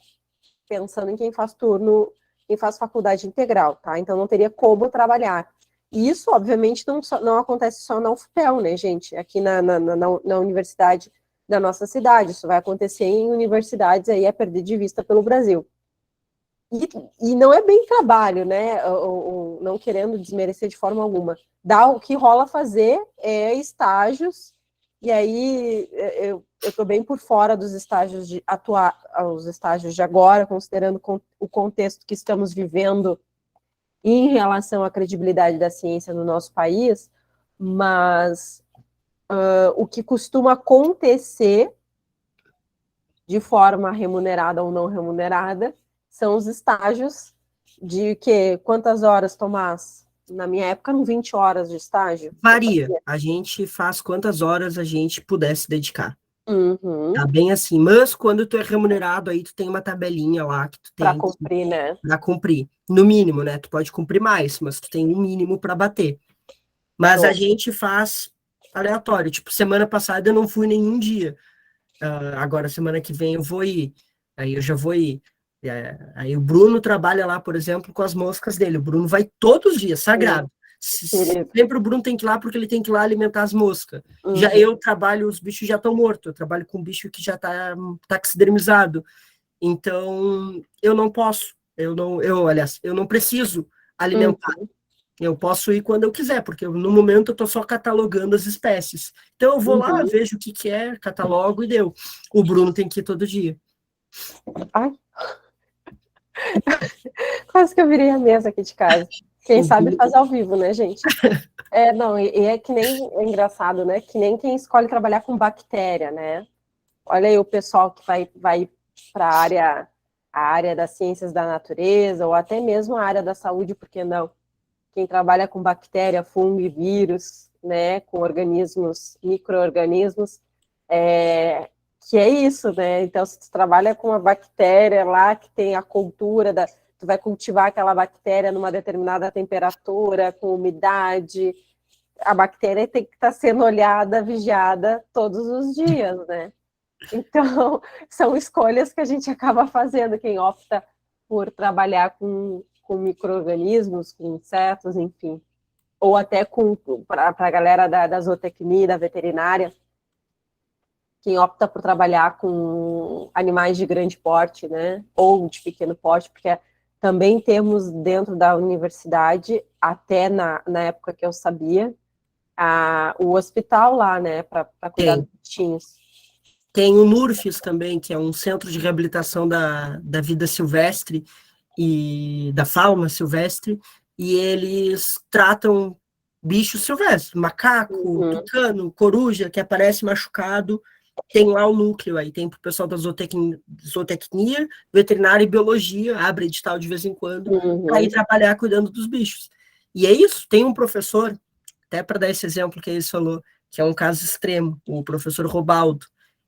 pensando em quem faz turno, quem faz faculdade integral, tá? Então não teria como trabalhar. E isso, obviamente, não acontece só na UFPEL, né, gente? Aqui na universidade da nossa cidade. Isso vai acontecer em universidades aí a perder de vista pelo Brasil. E não é bem trabalho, né? Não querendo desmerecer de forma alguma. O que rola fazer é estágios, e aí eu estou bem por fora dos estágios de atuar, os estágios de agora, considerando o contexto que estamos vivendo em relação à credibilidade da ciência no nosso país, mas o que costuma acontecer de forma remunerada ou não remunerada são os estágios de quantas horas, Tomás? Na minha época, eram 20 horas de estágio. varia, a gente faz quantas horas a gente puder se dedicar. Uhum. Tá bem assim, mas quando tu é remunerado, aí tu tem uma tabelinha lá que tu Para tem cumprir, né? para cumprir. No mínimo, né? Tu pode cumprir mais, mas tu tem um mínimo para bater. Mas a gente faz aleatório. Tipo, semana passada eu não fui nenhum dia. Agora, semana que vem eu vou ir. Aí eu já vou ir. Aí o Bruno trabalha lá, por exemplo, com as moscas dele. O Bruno vai todos os dias, sagrado. Sempre o Bruno tem que ir lá porque ele tem que ir lá alimentar as moscas. Já eu trabalho, os bichos já estão mortos. Eu trabalho com um bicho que já está taxidermizado. Então, eu não posso. Aliás, eu não preciso alimentar. Eu posso ir quando eu quiser, porque no momento eu estou só catalogando as espécies. Então eu vou lá, vejo o que que é, catalogo e deu. O Bruno tem que ir todo dia. Ai. Quase que eu virei a mesa aqui de casa. Quem sabe faz ao vivo, né, gente? Não, e é que nem, é engraçado, né? Que nem quem escolhe trabalhar com bactéria, né? Olha aí o pessoal que vai para a área das ciências da natureza, ou até mesmo a área da saúde, por que não? Quem trabalha com bactéria, fungo e vírus, né? Com organismos, micro-organismos, que é isso, né? Então, se tu trabalha com uma bactéria lá que tem a cultura tu vai cultivar aquela bactéria numa determinada temperatura, com umidade, a bactéria tem que estar sendo olhada, vigiada todos os dias, né? Então, são escolhas que a gente acaba fazendo, quem opta por trabalhar com micro-organismos, com insetos, enfim. Ou até para a galera da zootecnia, da veterinária, quem opta por trabalhar com animais de grande porte, né, ou de pequeno porte, porque também temos dentro da universidade, até na época que eu sabia, o hospital lá, né, para cuidar dos bichinhos. Tem o NURFS também, que é um centro de reabilitação da vida silvestre e da fauna silvestre, e eles tratam bichos silvestres, macaco, tucano, coruja, que aparece machucado. Tem lá o núcleo aí, tem para o pessoal da zootecnia, veterinária e biologia, abre edital de vez em quando, aí trabalhar cuidando dos bichos. E é isso, tem um professor, até para dar esse exemplo que ele falou, que é um caso extremo, o professor Robaldo,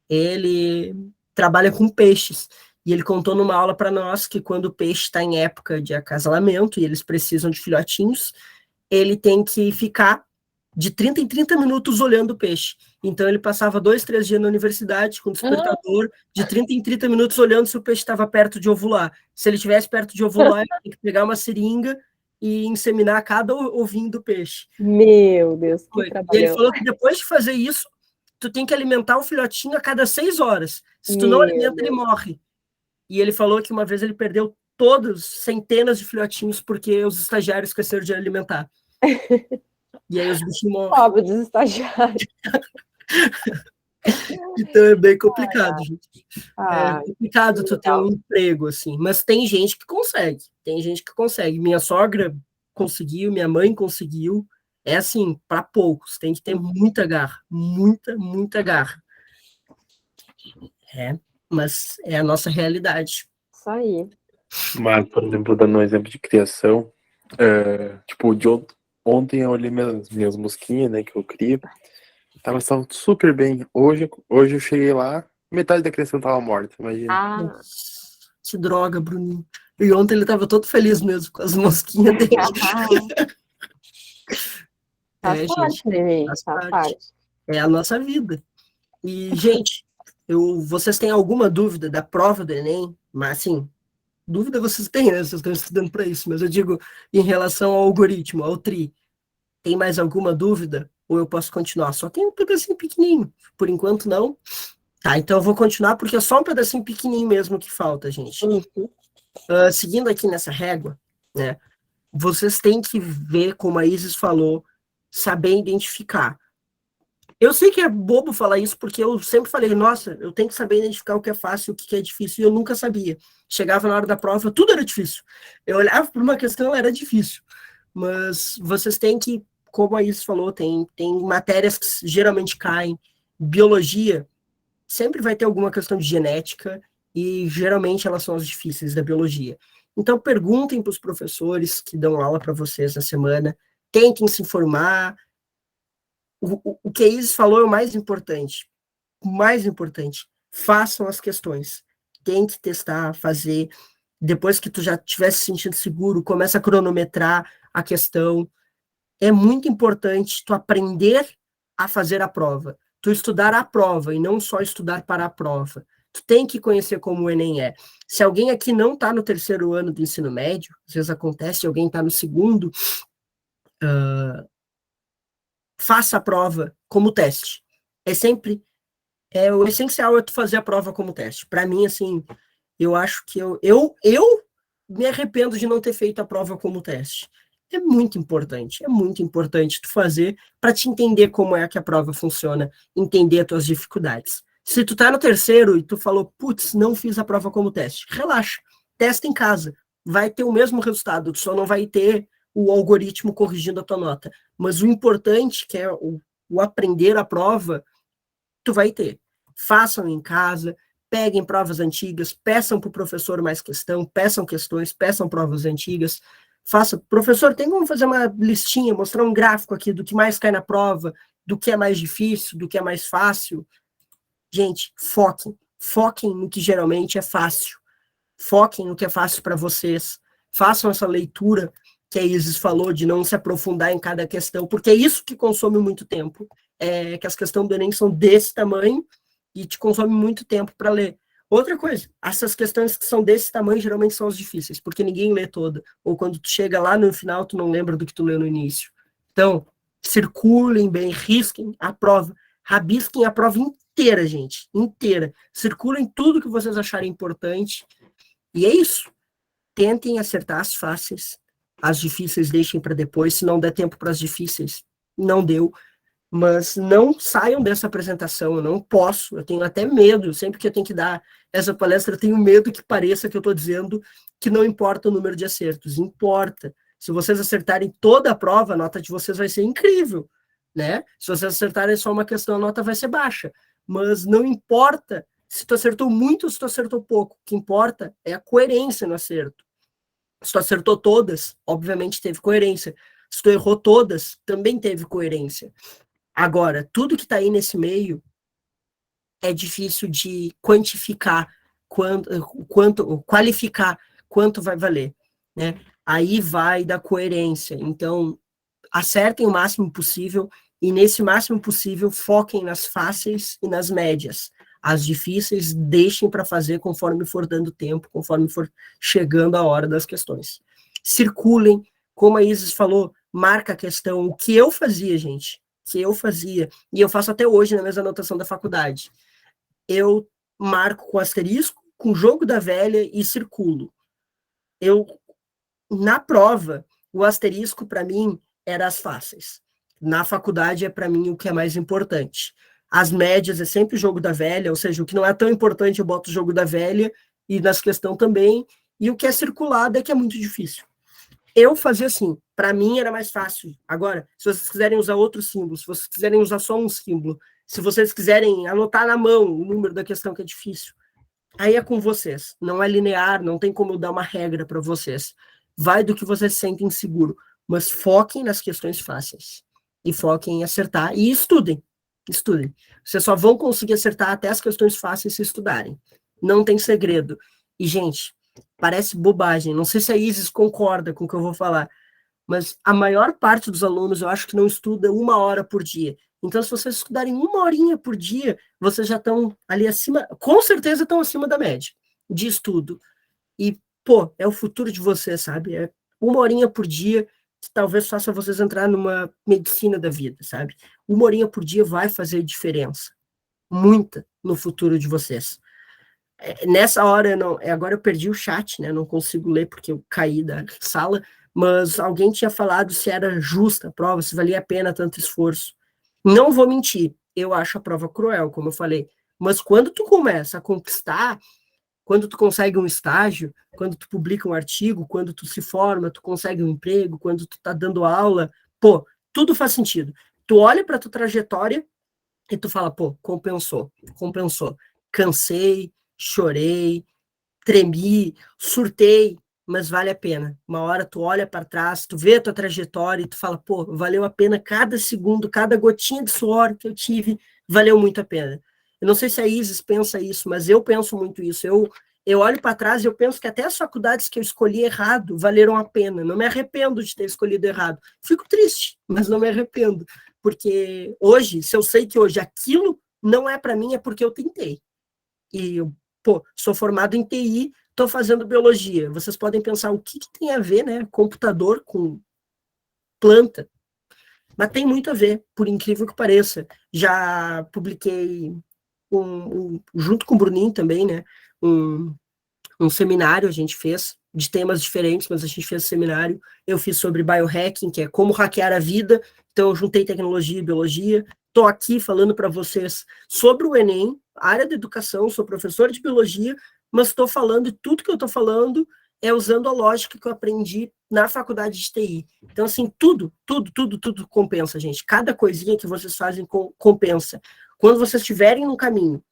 ele trabalha com peixes, e ele contou numa aula para nós que quando o peixe está em época de acasalamento e eles precisam de filhotinhos, ele tem que ficar de 30 em 30 minutos olhando o peixe. Então ele passava 2, 3 dias na universidade com o despertador, de 30 em 30 minutos olhando se o peixe estava perto de ovular. Se ele estivesse perto de ovular, ele tem que pegar uma seringa e inseminar cada ovinho do peixe. Meu Deus, que E ele trabalhão. falou que depois de fazer isso, tu tem que alimentar o filhotinho a cada 6 horas. Se tu não alimenta, ele morre. E ele falou que uma vez ele perdeu todos, centenas de filhotinhos, porque os estagiários esqueceram de alimentar. E aí os bichinhos morrem. Pobre dos estagiários. Então é bem complicado, gente. Ah, É complicado tu ter um emprego, assim. Mas tem gente que consegue. Tem gente que consegue. Minha sogra conseguiu, minha mãe conseguiu. É assim, para poucos. Tem que ter muita garra. Muita garra. Mas é a nossa realidade. isso aí. Mas, por exemplo, dando um exemplo de criação, tipo, ontem eu olhei minhas mosquinhas, né, que eu crio, estavam super bem. Hoje eu cheguei lá, metade da criação tava morta, imagina. Que droga, Bruninho. E ontem ele tava todo feliz mesmo com as mosquinhas dele. Faz parte, né, gente? Faz parte. É a nossa vida. E, gente, vocês têm alguma dúvida da prova do Enem? Mas, assim, dúvida vocês têm, né? Vocês estão estudando para isso. Mas eu digo, em relação ao algoritmo, ao TRI, tem mais alguma dúvida? Ou eu posso continuar? Só tem um pedacinho pequenininho. Por enquanto, não. Tá, então eu vou continuar, porque é só um pedacinho pequenininho mesmo que falta, gente. Seguindo aqui nessa régua, né? Vocês têm que ver, como a Isis falou, saber identificar. Eu sei que é bobo falar isso, porque eu sempre falei, nossa, eu tenho que saber identificar o que é fácil e o que é difícil, e eu nunca sabia. Chegava na hora da prova, tudo era difícil. Eu olhava para uma questão, ela era difícil. Mas vocês têm que, como a Isis falou, tem matérias que geralmente caem. Biologia, sempre vai ter alguma questão de genética, e geralmente elas são as difíceis da biologia. Então, perguntem para os professores que dão aula para vocês na semana, tentem se informar. O que a Isis falou é o mais importante. O mais importante, façam as questões. Tente testar, fazer. Depois que tu já estiver se sentindo seguro, começa a cronometrar a questão. É muito importante tu aprender a fazer a prova. Tu estudar a prova e não só estudar para a prova. Tu tem que conhecer como o Enem é. Se alguém aqui não está no 3º ano do ensino médio, às vezes acontece, alguém está no 2º, faça a prova como teste. O essencial é tu fazer a prova como teste. Para mim, assim, eu acho que eu me arrependo de não ter feito a prova como teste. É muito importante tu fazer para te entender como é que a prova funciona, entender as tuas dificuldades. Se tu tá no 3º e tu falou, putz, não fiz a prova como teste, relaxa, testa em casa, vai ter o mesmo resultado, tu só não vai ter o algoritmo corrigindo a tua nota. Mas o importante, que é o aprender a prova, tu vai ter. Façam em casa, peguem provas antigas, peçam para o professor mais questão, peçam questões, peçam provas antigas, professor, tem como fazer uma listinha, mostrar um gráfico aqui do que mais cai na prova, do que é mais difícil, do que é mais fácil? Gente, foquem no que geralmente é fácil, foquem no que é fácil para vocês, façam essa leitura que a Isis falou, de não se aprofundar em cada questão, porque é isso que consome muito tempo, que as questões do Enem são desse tamanho e te consome muito tempo para ler. Outra coisa, essas questões que são desse tamanho geralmente são as difíceis, porque ninguém lê toda, ou quando tu chega lá no final, tu não lembra do que tu leu no início. Então, circulem bem, risquem a prova, rabisquem a prova inteira, gente, inteira. Circulem tudo que vocês acharem importante, e é isso. Tentem acertar as fáceis, as difíceis deixem para depois, se não der tempo para as difíceis, não deu. Mas não saiam dessa apresentação, eu não posso, eu tenho até medo, sempre que eu tenho que dar essa palestra, eu tenho medo que pareça que eu estou dizendo que não importa o número de acertos, importa. Se vocês acertarem toda a prova, a nota de vocês vai ser incrível, né? Se vocês acertarem só uma questão, a nota vai ser baixa, mas não importa se tu acertou muito ou se tu acertou pouco, o que importa é a coerência no acerto. Se tu acertou todas, obviamente teve coerência, se tu errou todas, também teve coerência. Agora, tudo que está aí nesse meio é difícil de quantificar, qualificar quanto vai valer, né? Aí vai da coerência. Então, acertem o máximo possível e nesse máximo possível foquem nas fáceis e nas médias. As difíceis deixem para fazer conforme for dando tempo, conforme for chegando a hora das questões. Circulem, como a Isis falou, marca a questão. O que eu fazia, gente? que eu fazia, e eu faço até hoje na mesma anotação da faculdade, eu marco com asterisco, com jogo da velha e circulo. Na prova, o asterisco, para mim, era as fáceis. Na faculdade, é para mim o que é mais importante. As médias é sempre o jogo da velha, ou seja, o que não é tão importante, eu boto o jogo da velha, e nas questões também, e o que é circulado é que é muito difícil. Eu fazia assim, para mim era mais fácil. Agora, se vocês quiserem usar outro símbolo, se vocês quiserem usar só um símbolo, se vocês quiserem anotar na mão o número da questão que é difícil, aí é com vocês. Não é linear, não tem como eu dar uma regra para vocês. Vai do que vocês sentem seguro, mas foquem nas questões fáceis e foquem em acertar e estudem. Estudem. Vocês só vão conseguir acertar até as questões fáceis se estudarem. Não tem segredo. E, gente, parece bobagem. Não sei se a Isis concorda com o que eu vou falar, mas a maior parte dos alunos, eu acho que não estuda 1 hora por dia. Então, se vocês estudarem 1 horinha por dia, vocês já estão ali acima, com certeza estão acima da média de estudo. E, pô, é o futuro de vocês, sabe? É 1 horinha por dia que talvez faça vocês entrar numa medicina da vida, sabe? 1 horinha por dia vai fazer diferença. Muita no futuro de vocês. Nessa hora, agora eu perdi o chat, né? Não consigo ler porque eu caí da sala, mas alguém tinha falado se era justa a prova, se valia a pena tanto esforço. Não vou mentir, eu acho a prova cruel, como eu falei, mas quando tu começa a conquistar, quando tu consegue um estágio, quando tu publica um artigo, quando tu se forma, tu consegue um emprego, quando tu tá dando aula, pô, tudo faz sentido. Tu olha para tua trajetória e tu fala, pô, compensou. Cansei, chorei, tremi, surtei, mas vale a pena. Uma hora tu olha para trás, tu vê a tua trajetória e tu fala, pô, valeu a pena cada segundo, cada gotinha de suor que eu tive, valeu muito a pena. Eu não sei se a Isis pensa isso, mas eu penso muito isso. Eu olho para trás e eu penso que até as faculdades que eu escolhi errado valeram a pena. Não me arrependo de ter escolhido errado. Fico triste, mas não me arrependo. Porque hoje, se eu sei que hoje aquilo não é para mim, é porque eu tentei. E eu, pô, sou formado em TI, estou fazendo biologia. Vocês podem pensar o que tem a ver, né? Computador com planta. Mas tem muito a ver, por incrível que pareça. Já publiquei, junto com o Bruninho também, né? Um seminário a gente fez, de temas diferentes, mas a gente fez seminário. Eu fiz sobre biohacking, que é como hackear a vida. Então, eu juntei tecnologia e biologia. Estou aqui falando para vocês sobre o Enem, área da educação, sou professor de biologia, mas estou falando, e tudo que eu estou falando é usando a lógica que eu aprendi na faculdade de TI. Então, assim, tudo compensa, gente. Cada coisinha que vocês fazem compensa. Quando vocês estiverem no caminho,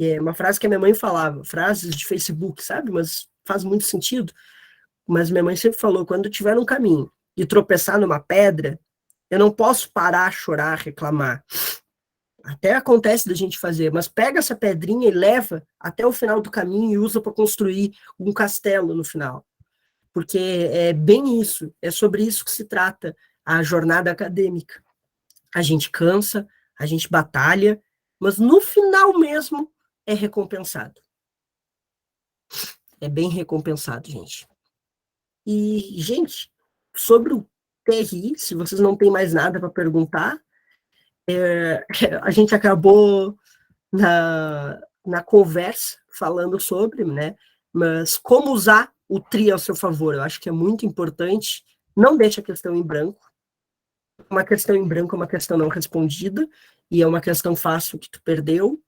é uma frase que a minha mãe falava, frases de Facebook, sabe? Mas faz muito sentido. Mas minha mãe sempre falou, quando estiver no caminho e tropeçar numa pedra, eu não posso parar, chorar, reclamar. Até acontece da gente fazer, mas pega essa pedrinha e leva até o final do caminho e usa para construir um castelo no final. Porque é bem isso, é sobre isso que se trata a jornada acadêmica. A gente cansa, a gente batalha, mas no final mesmo é recompensado. É bem recompensado, gente. E, gente, sobre o TRI, se vocês não têm mais nada para perguntar, a gente acabou na conversa falando sobre, né? Mas como usar o TRI ao seu favor, eu acho que é muito importante. Não deixe a questão em branco. Uma questão em branco é uma questão não respondida, e é uma questão fácil que tu perdeu.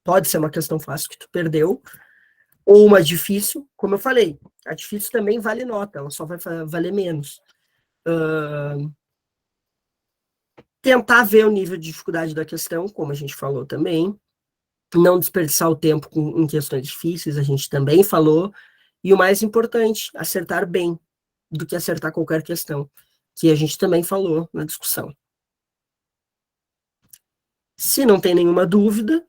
Pode ser uma questão fácil que tu perdeu, ou uma difícil, como eu falei, a difícil também vale nota, ela só vai valer menos. Tentar ver o nível de dificuldade da questão, como a gente falou também, não desperdiçar o tempo em questões difíceis, a gente também falou, e o mais importante, acertar bem, do que acertar qualquer questão, que a gente também falou na discussão. Se não tem nenhuma dúvida,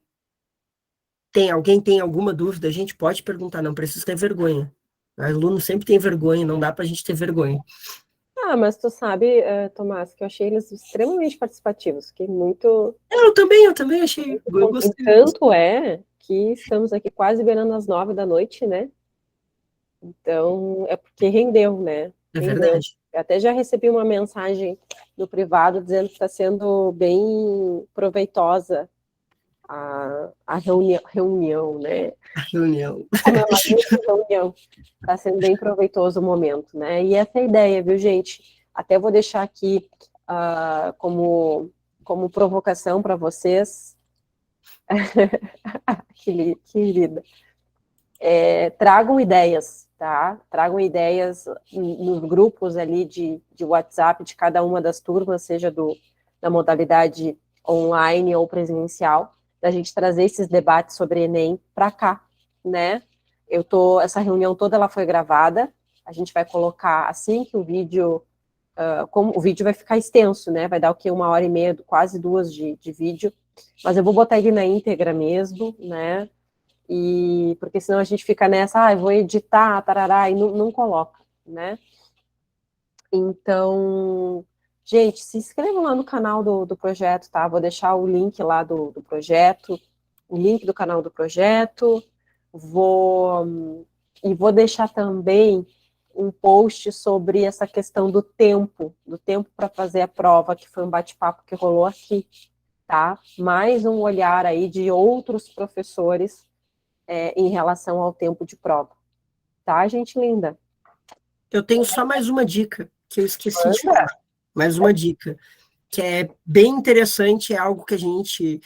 alguém tem alguma dúvida, a gente pode perguntar, não precisa ter vergonha. O aluno sempre tem vergonha, não dá para a gente ter vergonha. Mas tu sabe, Tomás, que eu achei eles extremamente participativos, fiquei muito... Eu também achei, eu gostei. Tanto é que estamos aqui quase beirando as 9 da noite, né? Então, é porque rendeu, né? É verdade. Eu até já recebi uma mensagem no privado dizendo que está sendo bem proveitosa a reunião, né? A reunião. Como é uma grande reunião, está sendo bem proveitoso o momento, né? E essa é a ideia, viu, gente? Até vou deixar aqui como provocação para vocês. Que linda. Tragam ideias, tá? Tragam ideias nos grupos ali de WhatsApp de cada uma das turmas, seja da modalidade online ou presencial, da gente trazer esses debates sobre Enem para cá, né? Essa reunião toda ela foi gravada, a gente vai colocar assim que o vídeo, como o vídeo vai ficar extenso, né? Vai dar o quê? 1h30, quase 2 de vídeo, mas eu vou botar ele na íntegra mesmo, né? E porque senão a gente fica nessa, eu vou editar, tarará, e não coloca, né? Então, gente, se inscrevam lá no canal do projeto, tá? Vou deixar o link lá do projeto, o link do canal do projeto, vou deixar também um post sobre essa questão do tempo para fazer a prova, que foi um bate-papo que rolou aqui, tá? Mais um olhar aí de outros professores em relação ao tempo de prova. Tá, gente linda? Eu tenho só mais uma dica que eu esqueci de falar. Mais uma dica, que é bem interessante, é algo que a gente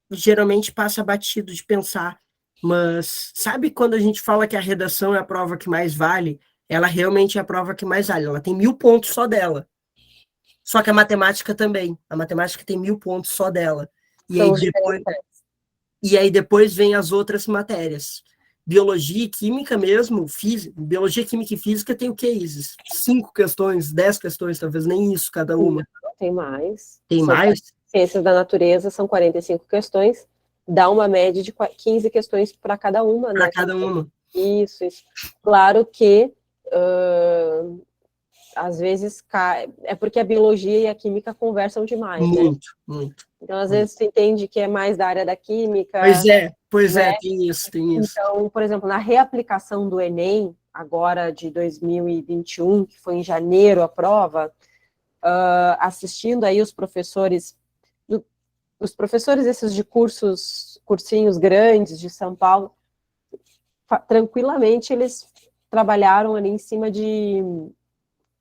geralmente passa batido de pensar, mas sabe quando a gente fala que a redação é a prova que mais vale? Ela realmente é a prova que mais vale. Ela tem 1000 pontos só dela. Só que a matemática também. A matemática tem 1000 pontos só dela. E aí depois vem as outras matérias. Biologia e química mesmo, biologia, química e física tem o que, Isis? 5 questões, 10 questões, talvez nem isso cada uma. Não, tem mais. Tem mais? Ciências da natureza são 45 questões, dá uma média de 15 questões para cada uma, né? Para cada uma. Isso. Claro que às vezes é porque a biologia e a química conversam demais, muito, né? Muito. Então, às vezes, você entende que é mais da área da química. Pois né? é, tem isso. Então, por exemplo, na reaplicação do Enem, agora de 2021, que foi em janeiro a prova, assistindo aí os professores esses de cursinhos grandes de São Paulo, tranquilamente eles trabalharam ali em cima de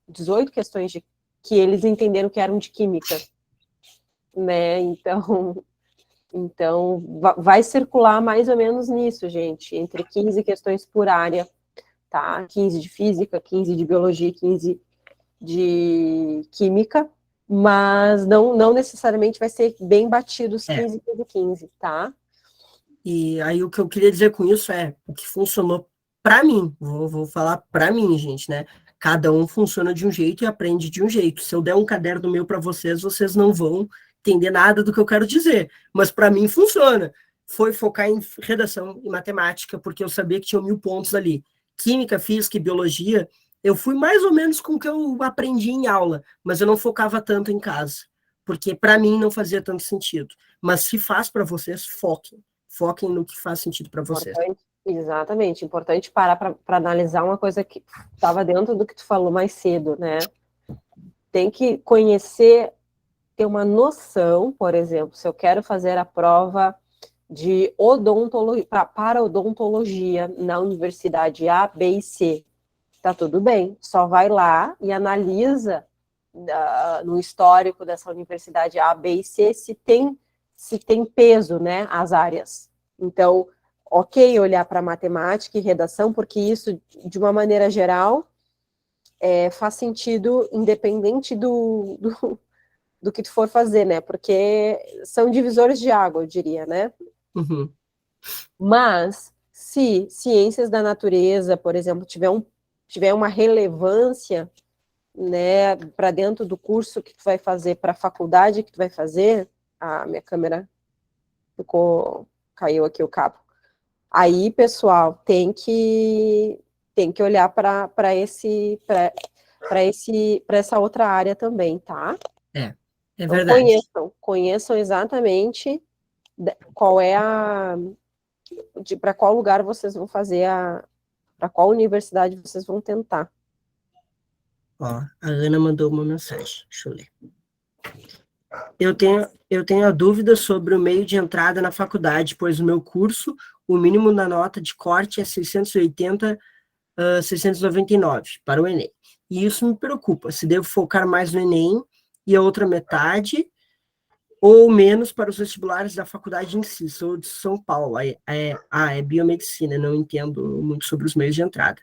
18 questões que eles entenderam que eram de química, né? Então, vai circular mais ou menos nisso, gente, entre 15 questões por área, tá? 15 de física, 15 de biologia, 15 de química, mas não necessariamente vai ser bem batido os 15, 15, 15, tá? E aí o que eu queria dizer com isso é o que funcionou para mim. Vou falar para mim, gente, né? Cada um funciona de um jeito e aprende de um jeito. Se eu der um caderno meu para vocês, vocês não vão entender nada do que eu quero dizer. Mas para mim funciona. Foi focar em redação e matemática, porque eu sabia que tinha 1000 pontos ali. Química, física e biologia, eu fui mais ou menos com o que eu aprendi em aula, mas eu não focava tanto em casa, porque para mim não fazia tanto sentido. Mas se faz para vocês, foquem no que faz sentido para vocês. Exatamente, importante parar para analisar uma coisa que estava dentro do que tu falou mais cedo, né? Tem que conhecer, ter uma noção, por exemplo, se eu quero fazer a prova de odontologia, para odontologia na universidade A, B e C, tá tudo bem, só vai lá e analisa no histórico dessa universidade A, B e C se tem peso, né, as áreas. Então, ok olhar para matemática e redação, porque isso, de uma maneira geral, faz sentido independente do que tu for fazer, né? Porque são divisores de água, eu diria, né? Uhum. Mas, se ciências da natureza, por exemplo, tiver uma relevância, né, para dentro do curso que tu vai fazer, para a faculdade que tu vai fazer, a minha câmera caiu aqui o cabo. Aí, pessoal, tem que olhar para essa outra área também, tá? É então, verdade. Conheçam exatamente qual é para qual lugar vocês vão fazer para qual universidade vocês vão tentar. Ó, a Ana mandou uma mensagem, deixa eu ler. Eu tenho a dúvida sobre o meio de entrada na faculdade, pois o meu curso, o mínimo na nota de corte é 680, 699 para o Enem. E isso me preocupa, se devo focar mais no Enem e a outra metade, ou menos para os vestibulares da faculdade em si. Sou de São Paulo, é biomedicina, não entendo muito sobre os meios de entrada.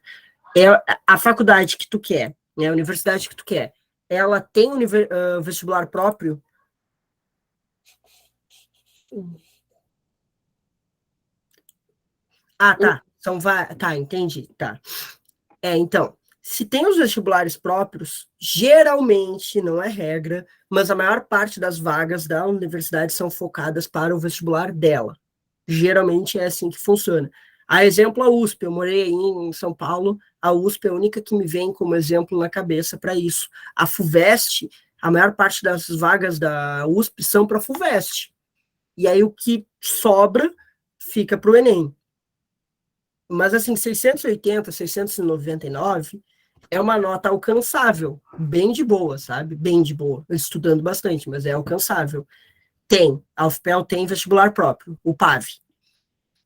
É a faculdade que tu quer, né, a universidade que tu quer, ela tem vestibular próprio? Ah, tá. Tá, entendi. Tá. Então, se tem os vestibulares próprios, geralmente, não é regra, mas a maior parte das vagas da universidade são focadas para o vestibular dela. Geralmente é assim que funciona. A exemplo, a USP. Eu morei aí em São Paulo, a USP é a única que me vem como exemplo na cabeça para isso. A FUVEST, a maior parte das vagas da USP são para a FUVEST. E aí o que sobra fica para o Enem. Mas, assim, 680, 699 é uma nota alcançável, bem de boa, sabe? Bem de boa, estudando bastante, mas é alcançável. A UFPEL tem vestibular próprio, o PAV.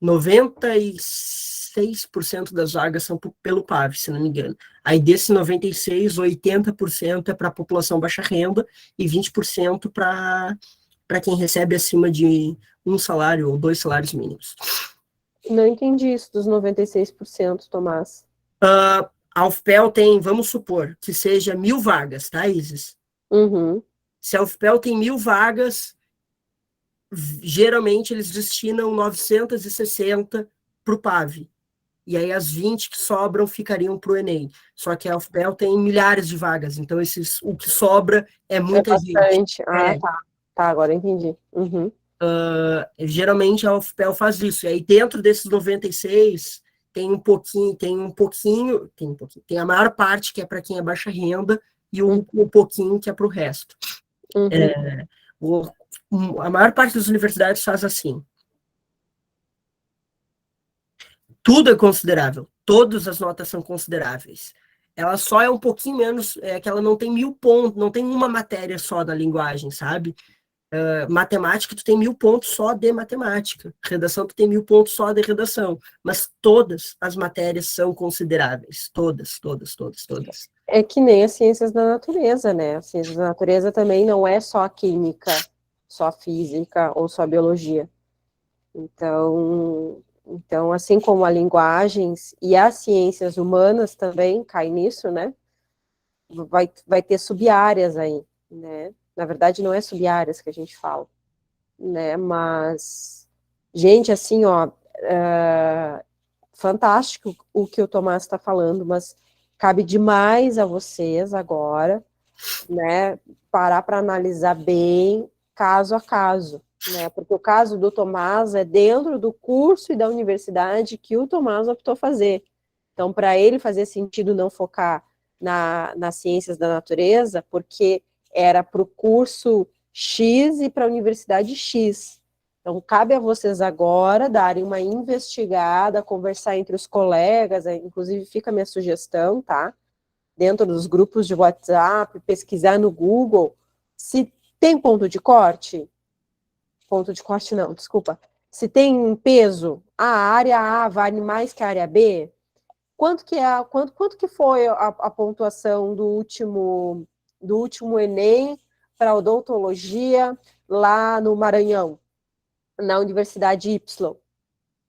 96% das vagas são pelo PAV, se não me engano. Aí, desse 96, 80% é para a população baixa renda e 20% para quem recebe acima de um salário ou 2 salários mínimos. Não entendi isso dos 96%, Tomás. A UFPEL tem, vamos supor, que seja 1.000 vagas, tá, Isis? Uhum. Se a UFPEL tem 1.000 vagas, geralmente eles destinam 960 para o PAV. E aí as 20 que sobram ficariam para o Enem. Só que a UFPEL tem milhares de vagas, então o que sobra é muita gente. Bastante. Tá. Tá, agora entendi. Uhum. Geralmente a UFPEL faz isso. E aí dentro desses 96 tem a maior parte que é para quem é baixa renda e um pouquinho que é para o resto. A maior parte das universidades faz assim. Tudo é considerável, todas as notas são consideráveis. Ela só é um pouquinho menos, que ela não tem 1.000 pontos, não tem uma matéria só da linguagem, sabe? Matemática, tu tem 1.000 pontos só de matemática. Redação, tu tem 1.000 pontos só de redação. Mas todas as matérias são consideráveis. Todas. É que nem as ciências da natureza, né? As ciências da natureza também não é só a química, só a física ou só a biologia. Então, assim como as linguagens e as ciências humanas também caem nisso, né? Vai ter sub-áreas aí, né? Na verdade, não é sub-áreas que a gente fala, né? Mas, gente, assim, ó, fantástico o que o Tomás está falando, mas cabe demais a vocês agora, né? Parar para analisar bem, caso a caso, né? Porque o caso do Tomás é dentro do curso e da universidade que o Tomás optou fazer. Então, para ele fazer sentido não focar nas ciências da natureza, porque era para o curso X e para a universidade X. Então, cabe a vocês agora darem uma investigada, conversar entre os colegas, inclusive fica a minha sugestão, tá? Dentro dos grupos de WhatsApp, pesquisar no Google, se tem ponto de corte não, desculpa, se tem peso, a área A vale mais que a área B, quanto que foi a pontuação do último Enem para odontologia lá no Maranhão, na Universidade Y?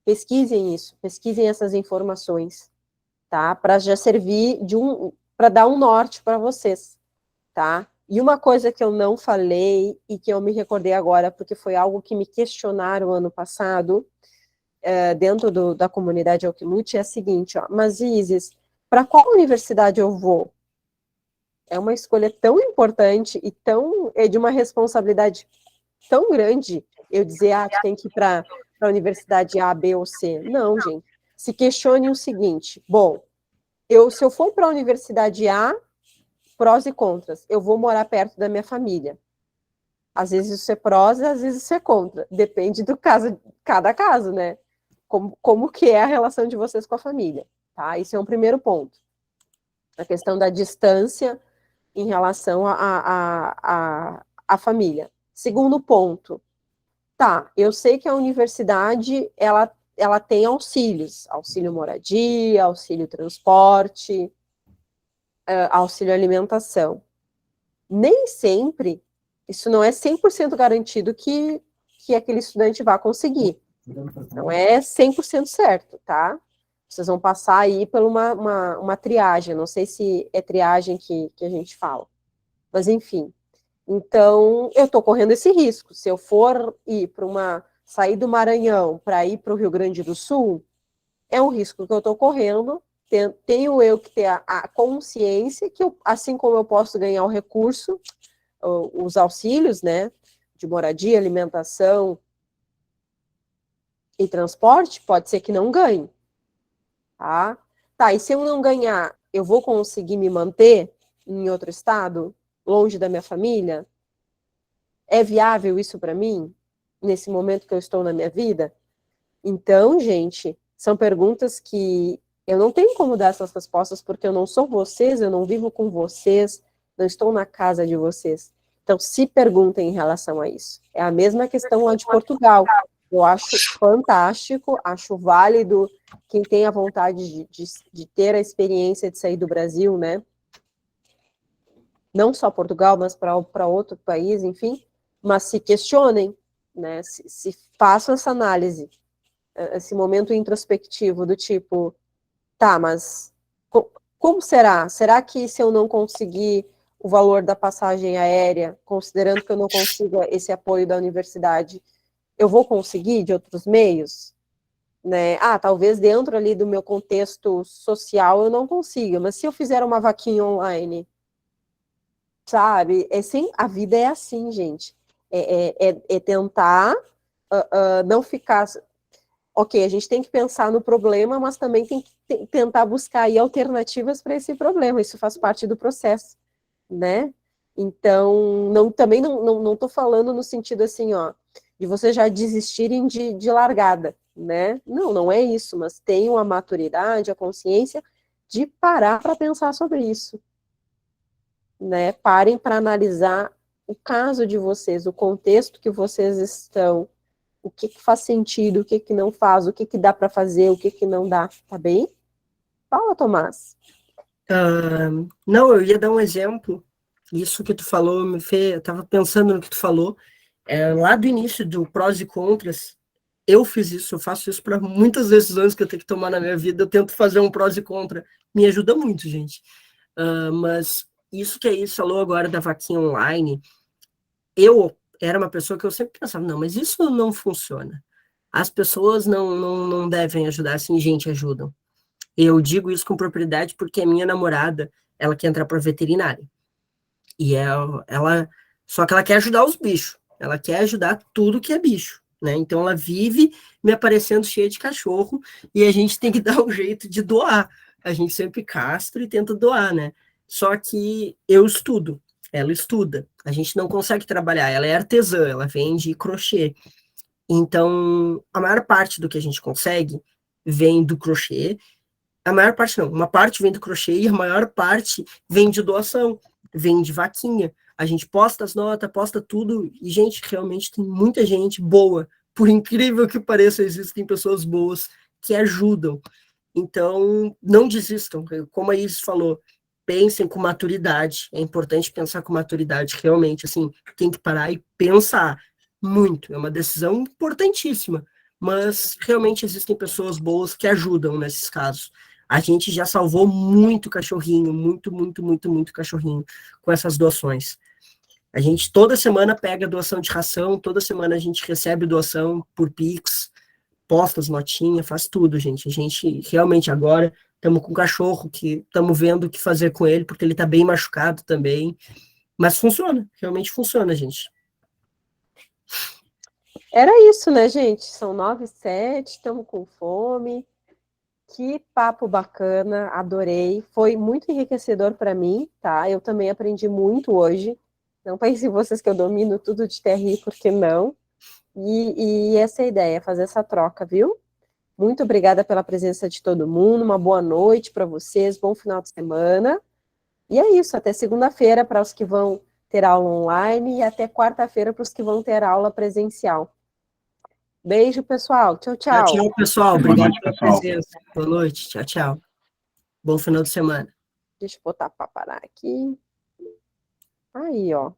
Pesquisem isso, pesquisem essas informações, tá? Para já servir para dar um norte para vocês, tá? E uma coisa que eu não falei e que eu me recordei agora, porque foi algo que me questionaram ano passado, dentro da comunidade Alquilute, é a seguinte, ó, mas Isis, para qual universidade eu vou? É uma escolha tão importante e é de uma responsabilidade tão grande eu dizer, tu tem que ir para a universidade A, B ou C. Não, gente. Se questione o seguinte, bom, se eu for para a universidade A, prós e contras, eu vou morar perto da minha família. Às vezes isso é prós, às vezes isso é contra. Depende do caso, cada caso, né? Como que é a relação de vocês com a família, tá? Isso é um primeiro ponto. A questão da distância em relação à família. Segundo ponto, tá, eu sei que a universidade, ela tem auxílios, auxílio moradia, auxílio transporte, auxílio alimentação. Nem sempre, isso não é 100% garantido que aquele estudante vai conseguir. Não é 100% certo, tá? Vocês vão passar aí por uma triagem, não sei se é triagem que a gente fala, mas enfim. Então, eu estou correndo esse risco. Se eu for sair do Maranhão para ir para o Rio Grande do Sul, é um risco que eu estou correndo. Tenho eu que ter a consciência que, assim como eu posso ganhar o recurso, os auxílios, né, de moradia, alimentação e transporte, pode ser que não ganhe. Tá? Tá, e se eu não ganhar, eu vou conseguir me manter em outro estado, longe da minha família? É viável isso para mim, nesse momento que eu estou na minha vida? Então, gente, são perguntas que eu não tenho como dar essas respostas, porque eu não sou vocês, eu não vivo com vocês, não estou na casa de vocês. Então, se perguntem em relação a isso. É a mesma questão lá de Portugal. Eu acho fantástico, acho válido quem tem a vontade de ter a experiência de sair do Brasil, né? Não só Portugal, mas para outro país, enfim. Mas se questionem, né? Se façam essa análise, esse momento introspectivo do tipo, tá, mas como será? Será que se eu não conseguir o valor da passagem aérea, considerando que eu não consiga esse apoio da universidade, eu vou conseguir de outros meios? Né? Talvez dentro ali do meu contexto social eu não consiga, mas se eu fizer uma vaquinha online, sabe? A vida é assim, gente. É tentar não ficar... Ok, a gente tem que pensar no problema, mas também tem que tentar buscar aí alternativas para esse problema. Isso faz parte do processo, né? Então, também não estou falando no sentido assim, ó, de vocês já desistirem de largada, né? Não é isso, mas tenham a maturidade, a consciência de parar para pensar sobre isso, né? Parem para analisar o caso de vocês, o contexto que vocês estão, o que faz sentido, o que não faz, o que dá para fazer, o que não dá, tá bem? Fala, Tomás. Não, eu ia dar um exemplo. Isso que tu falou me fez. Eu estava pensando no que tu falou. Lá do início do prós e contras, eu fiz isso, eu faço isso para muitas decisões que eu tenho que tomar na minha vida. Eu tento fazer um prós e contra. Me ajuda muito, gente. Mas isso que a Iris falou agora da vaquinha online, eu era uma pessoa que eu sempre pensava, não, mas isso não funciona. As pessoas não devem ajudar, assim, gente, ajudam. Eu digo isso com propriedade porque a minha namorada, ela quer entrar para veterinária. E só que ela quer ajudar os bichos. Ela quer ajudar tudo que é bicho, né? Então ela vive me aparecendo cheia de cachorro e a gente tem que dar um jeito de doar. A gente sempre castra e tenta doar, né? Só que eu estudo, ela estuda. A gente não consegue trabalhar. Ela é artesã, ela vende crochê. Então, a maior parte do que a gente consegue vem do crochê. A maior parte não, uma parte vem do crochê e a maior parte vem de doação, vem de vaquinha. A gente posta as notas, posta tudo, e, gente, realmente tem muita gente boa. Por incrível que pareça, existem pessoas boas que ajudam. Então, não desistam. Como a Isis falou, pensem com maturidade. É importante pensar com maturidade, realmente. Assim, tem que parar e pensar muito. É uma decisão importantíssima. Mas realmente existem pessoas boas que ajudam nesses casos. A gente já salvou muito cachorrinho, muito cachorrinho com essas doações. A gente toda semana pega doação de ração, toda semana a gente recebe doação por Pix, posta as notinhas, faz tudo, gente. A gente realmente agora estamos com um cachorro que estamos vendo o que fazer com ele, porque ele está bem machucado também. Mas funciona, realmente funciona, gente. Era isso, né, gente? São 9h07, estamos com fome. Que papo bacana, adorei. Foi muito enriquecedor para mim, tá? Eu também aprendi muito hoje. Não pensem vocês que eu domino tudo de TRI, porque não. E essa é a ideia, fazer essa troca, viu? Muito obrigada pela presença de todo mundo. Uma boa noite para vocês, bom final de semana. E é isso, até segunda-feira para os que vão ter aula online e até quarta-feira para os que vão ter aula presencial. Beijo, pessoal. Tchau, Tchau, tchau. tchau, pessoal. Boa Obrigado noite, pela pessoal. presença. Boa noite. Tchau, tchau. Bom final de semana. Deixa eu botar para parar aqui. Aí, ó.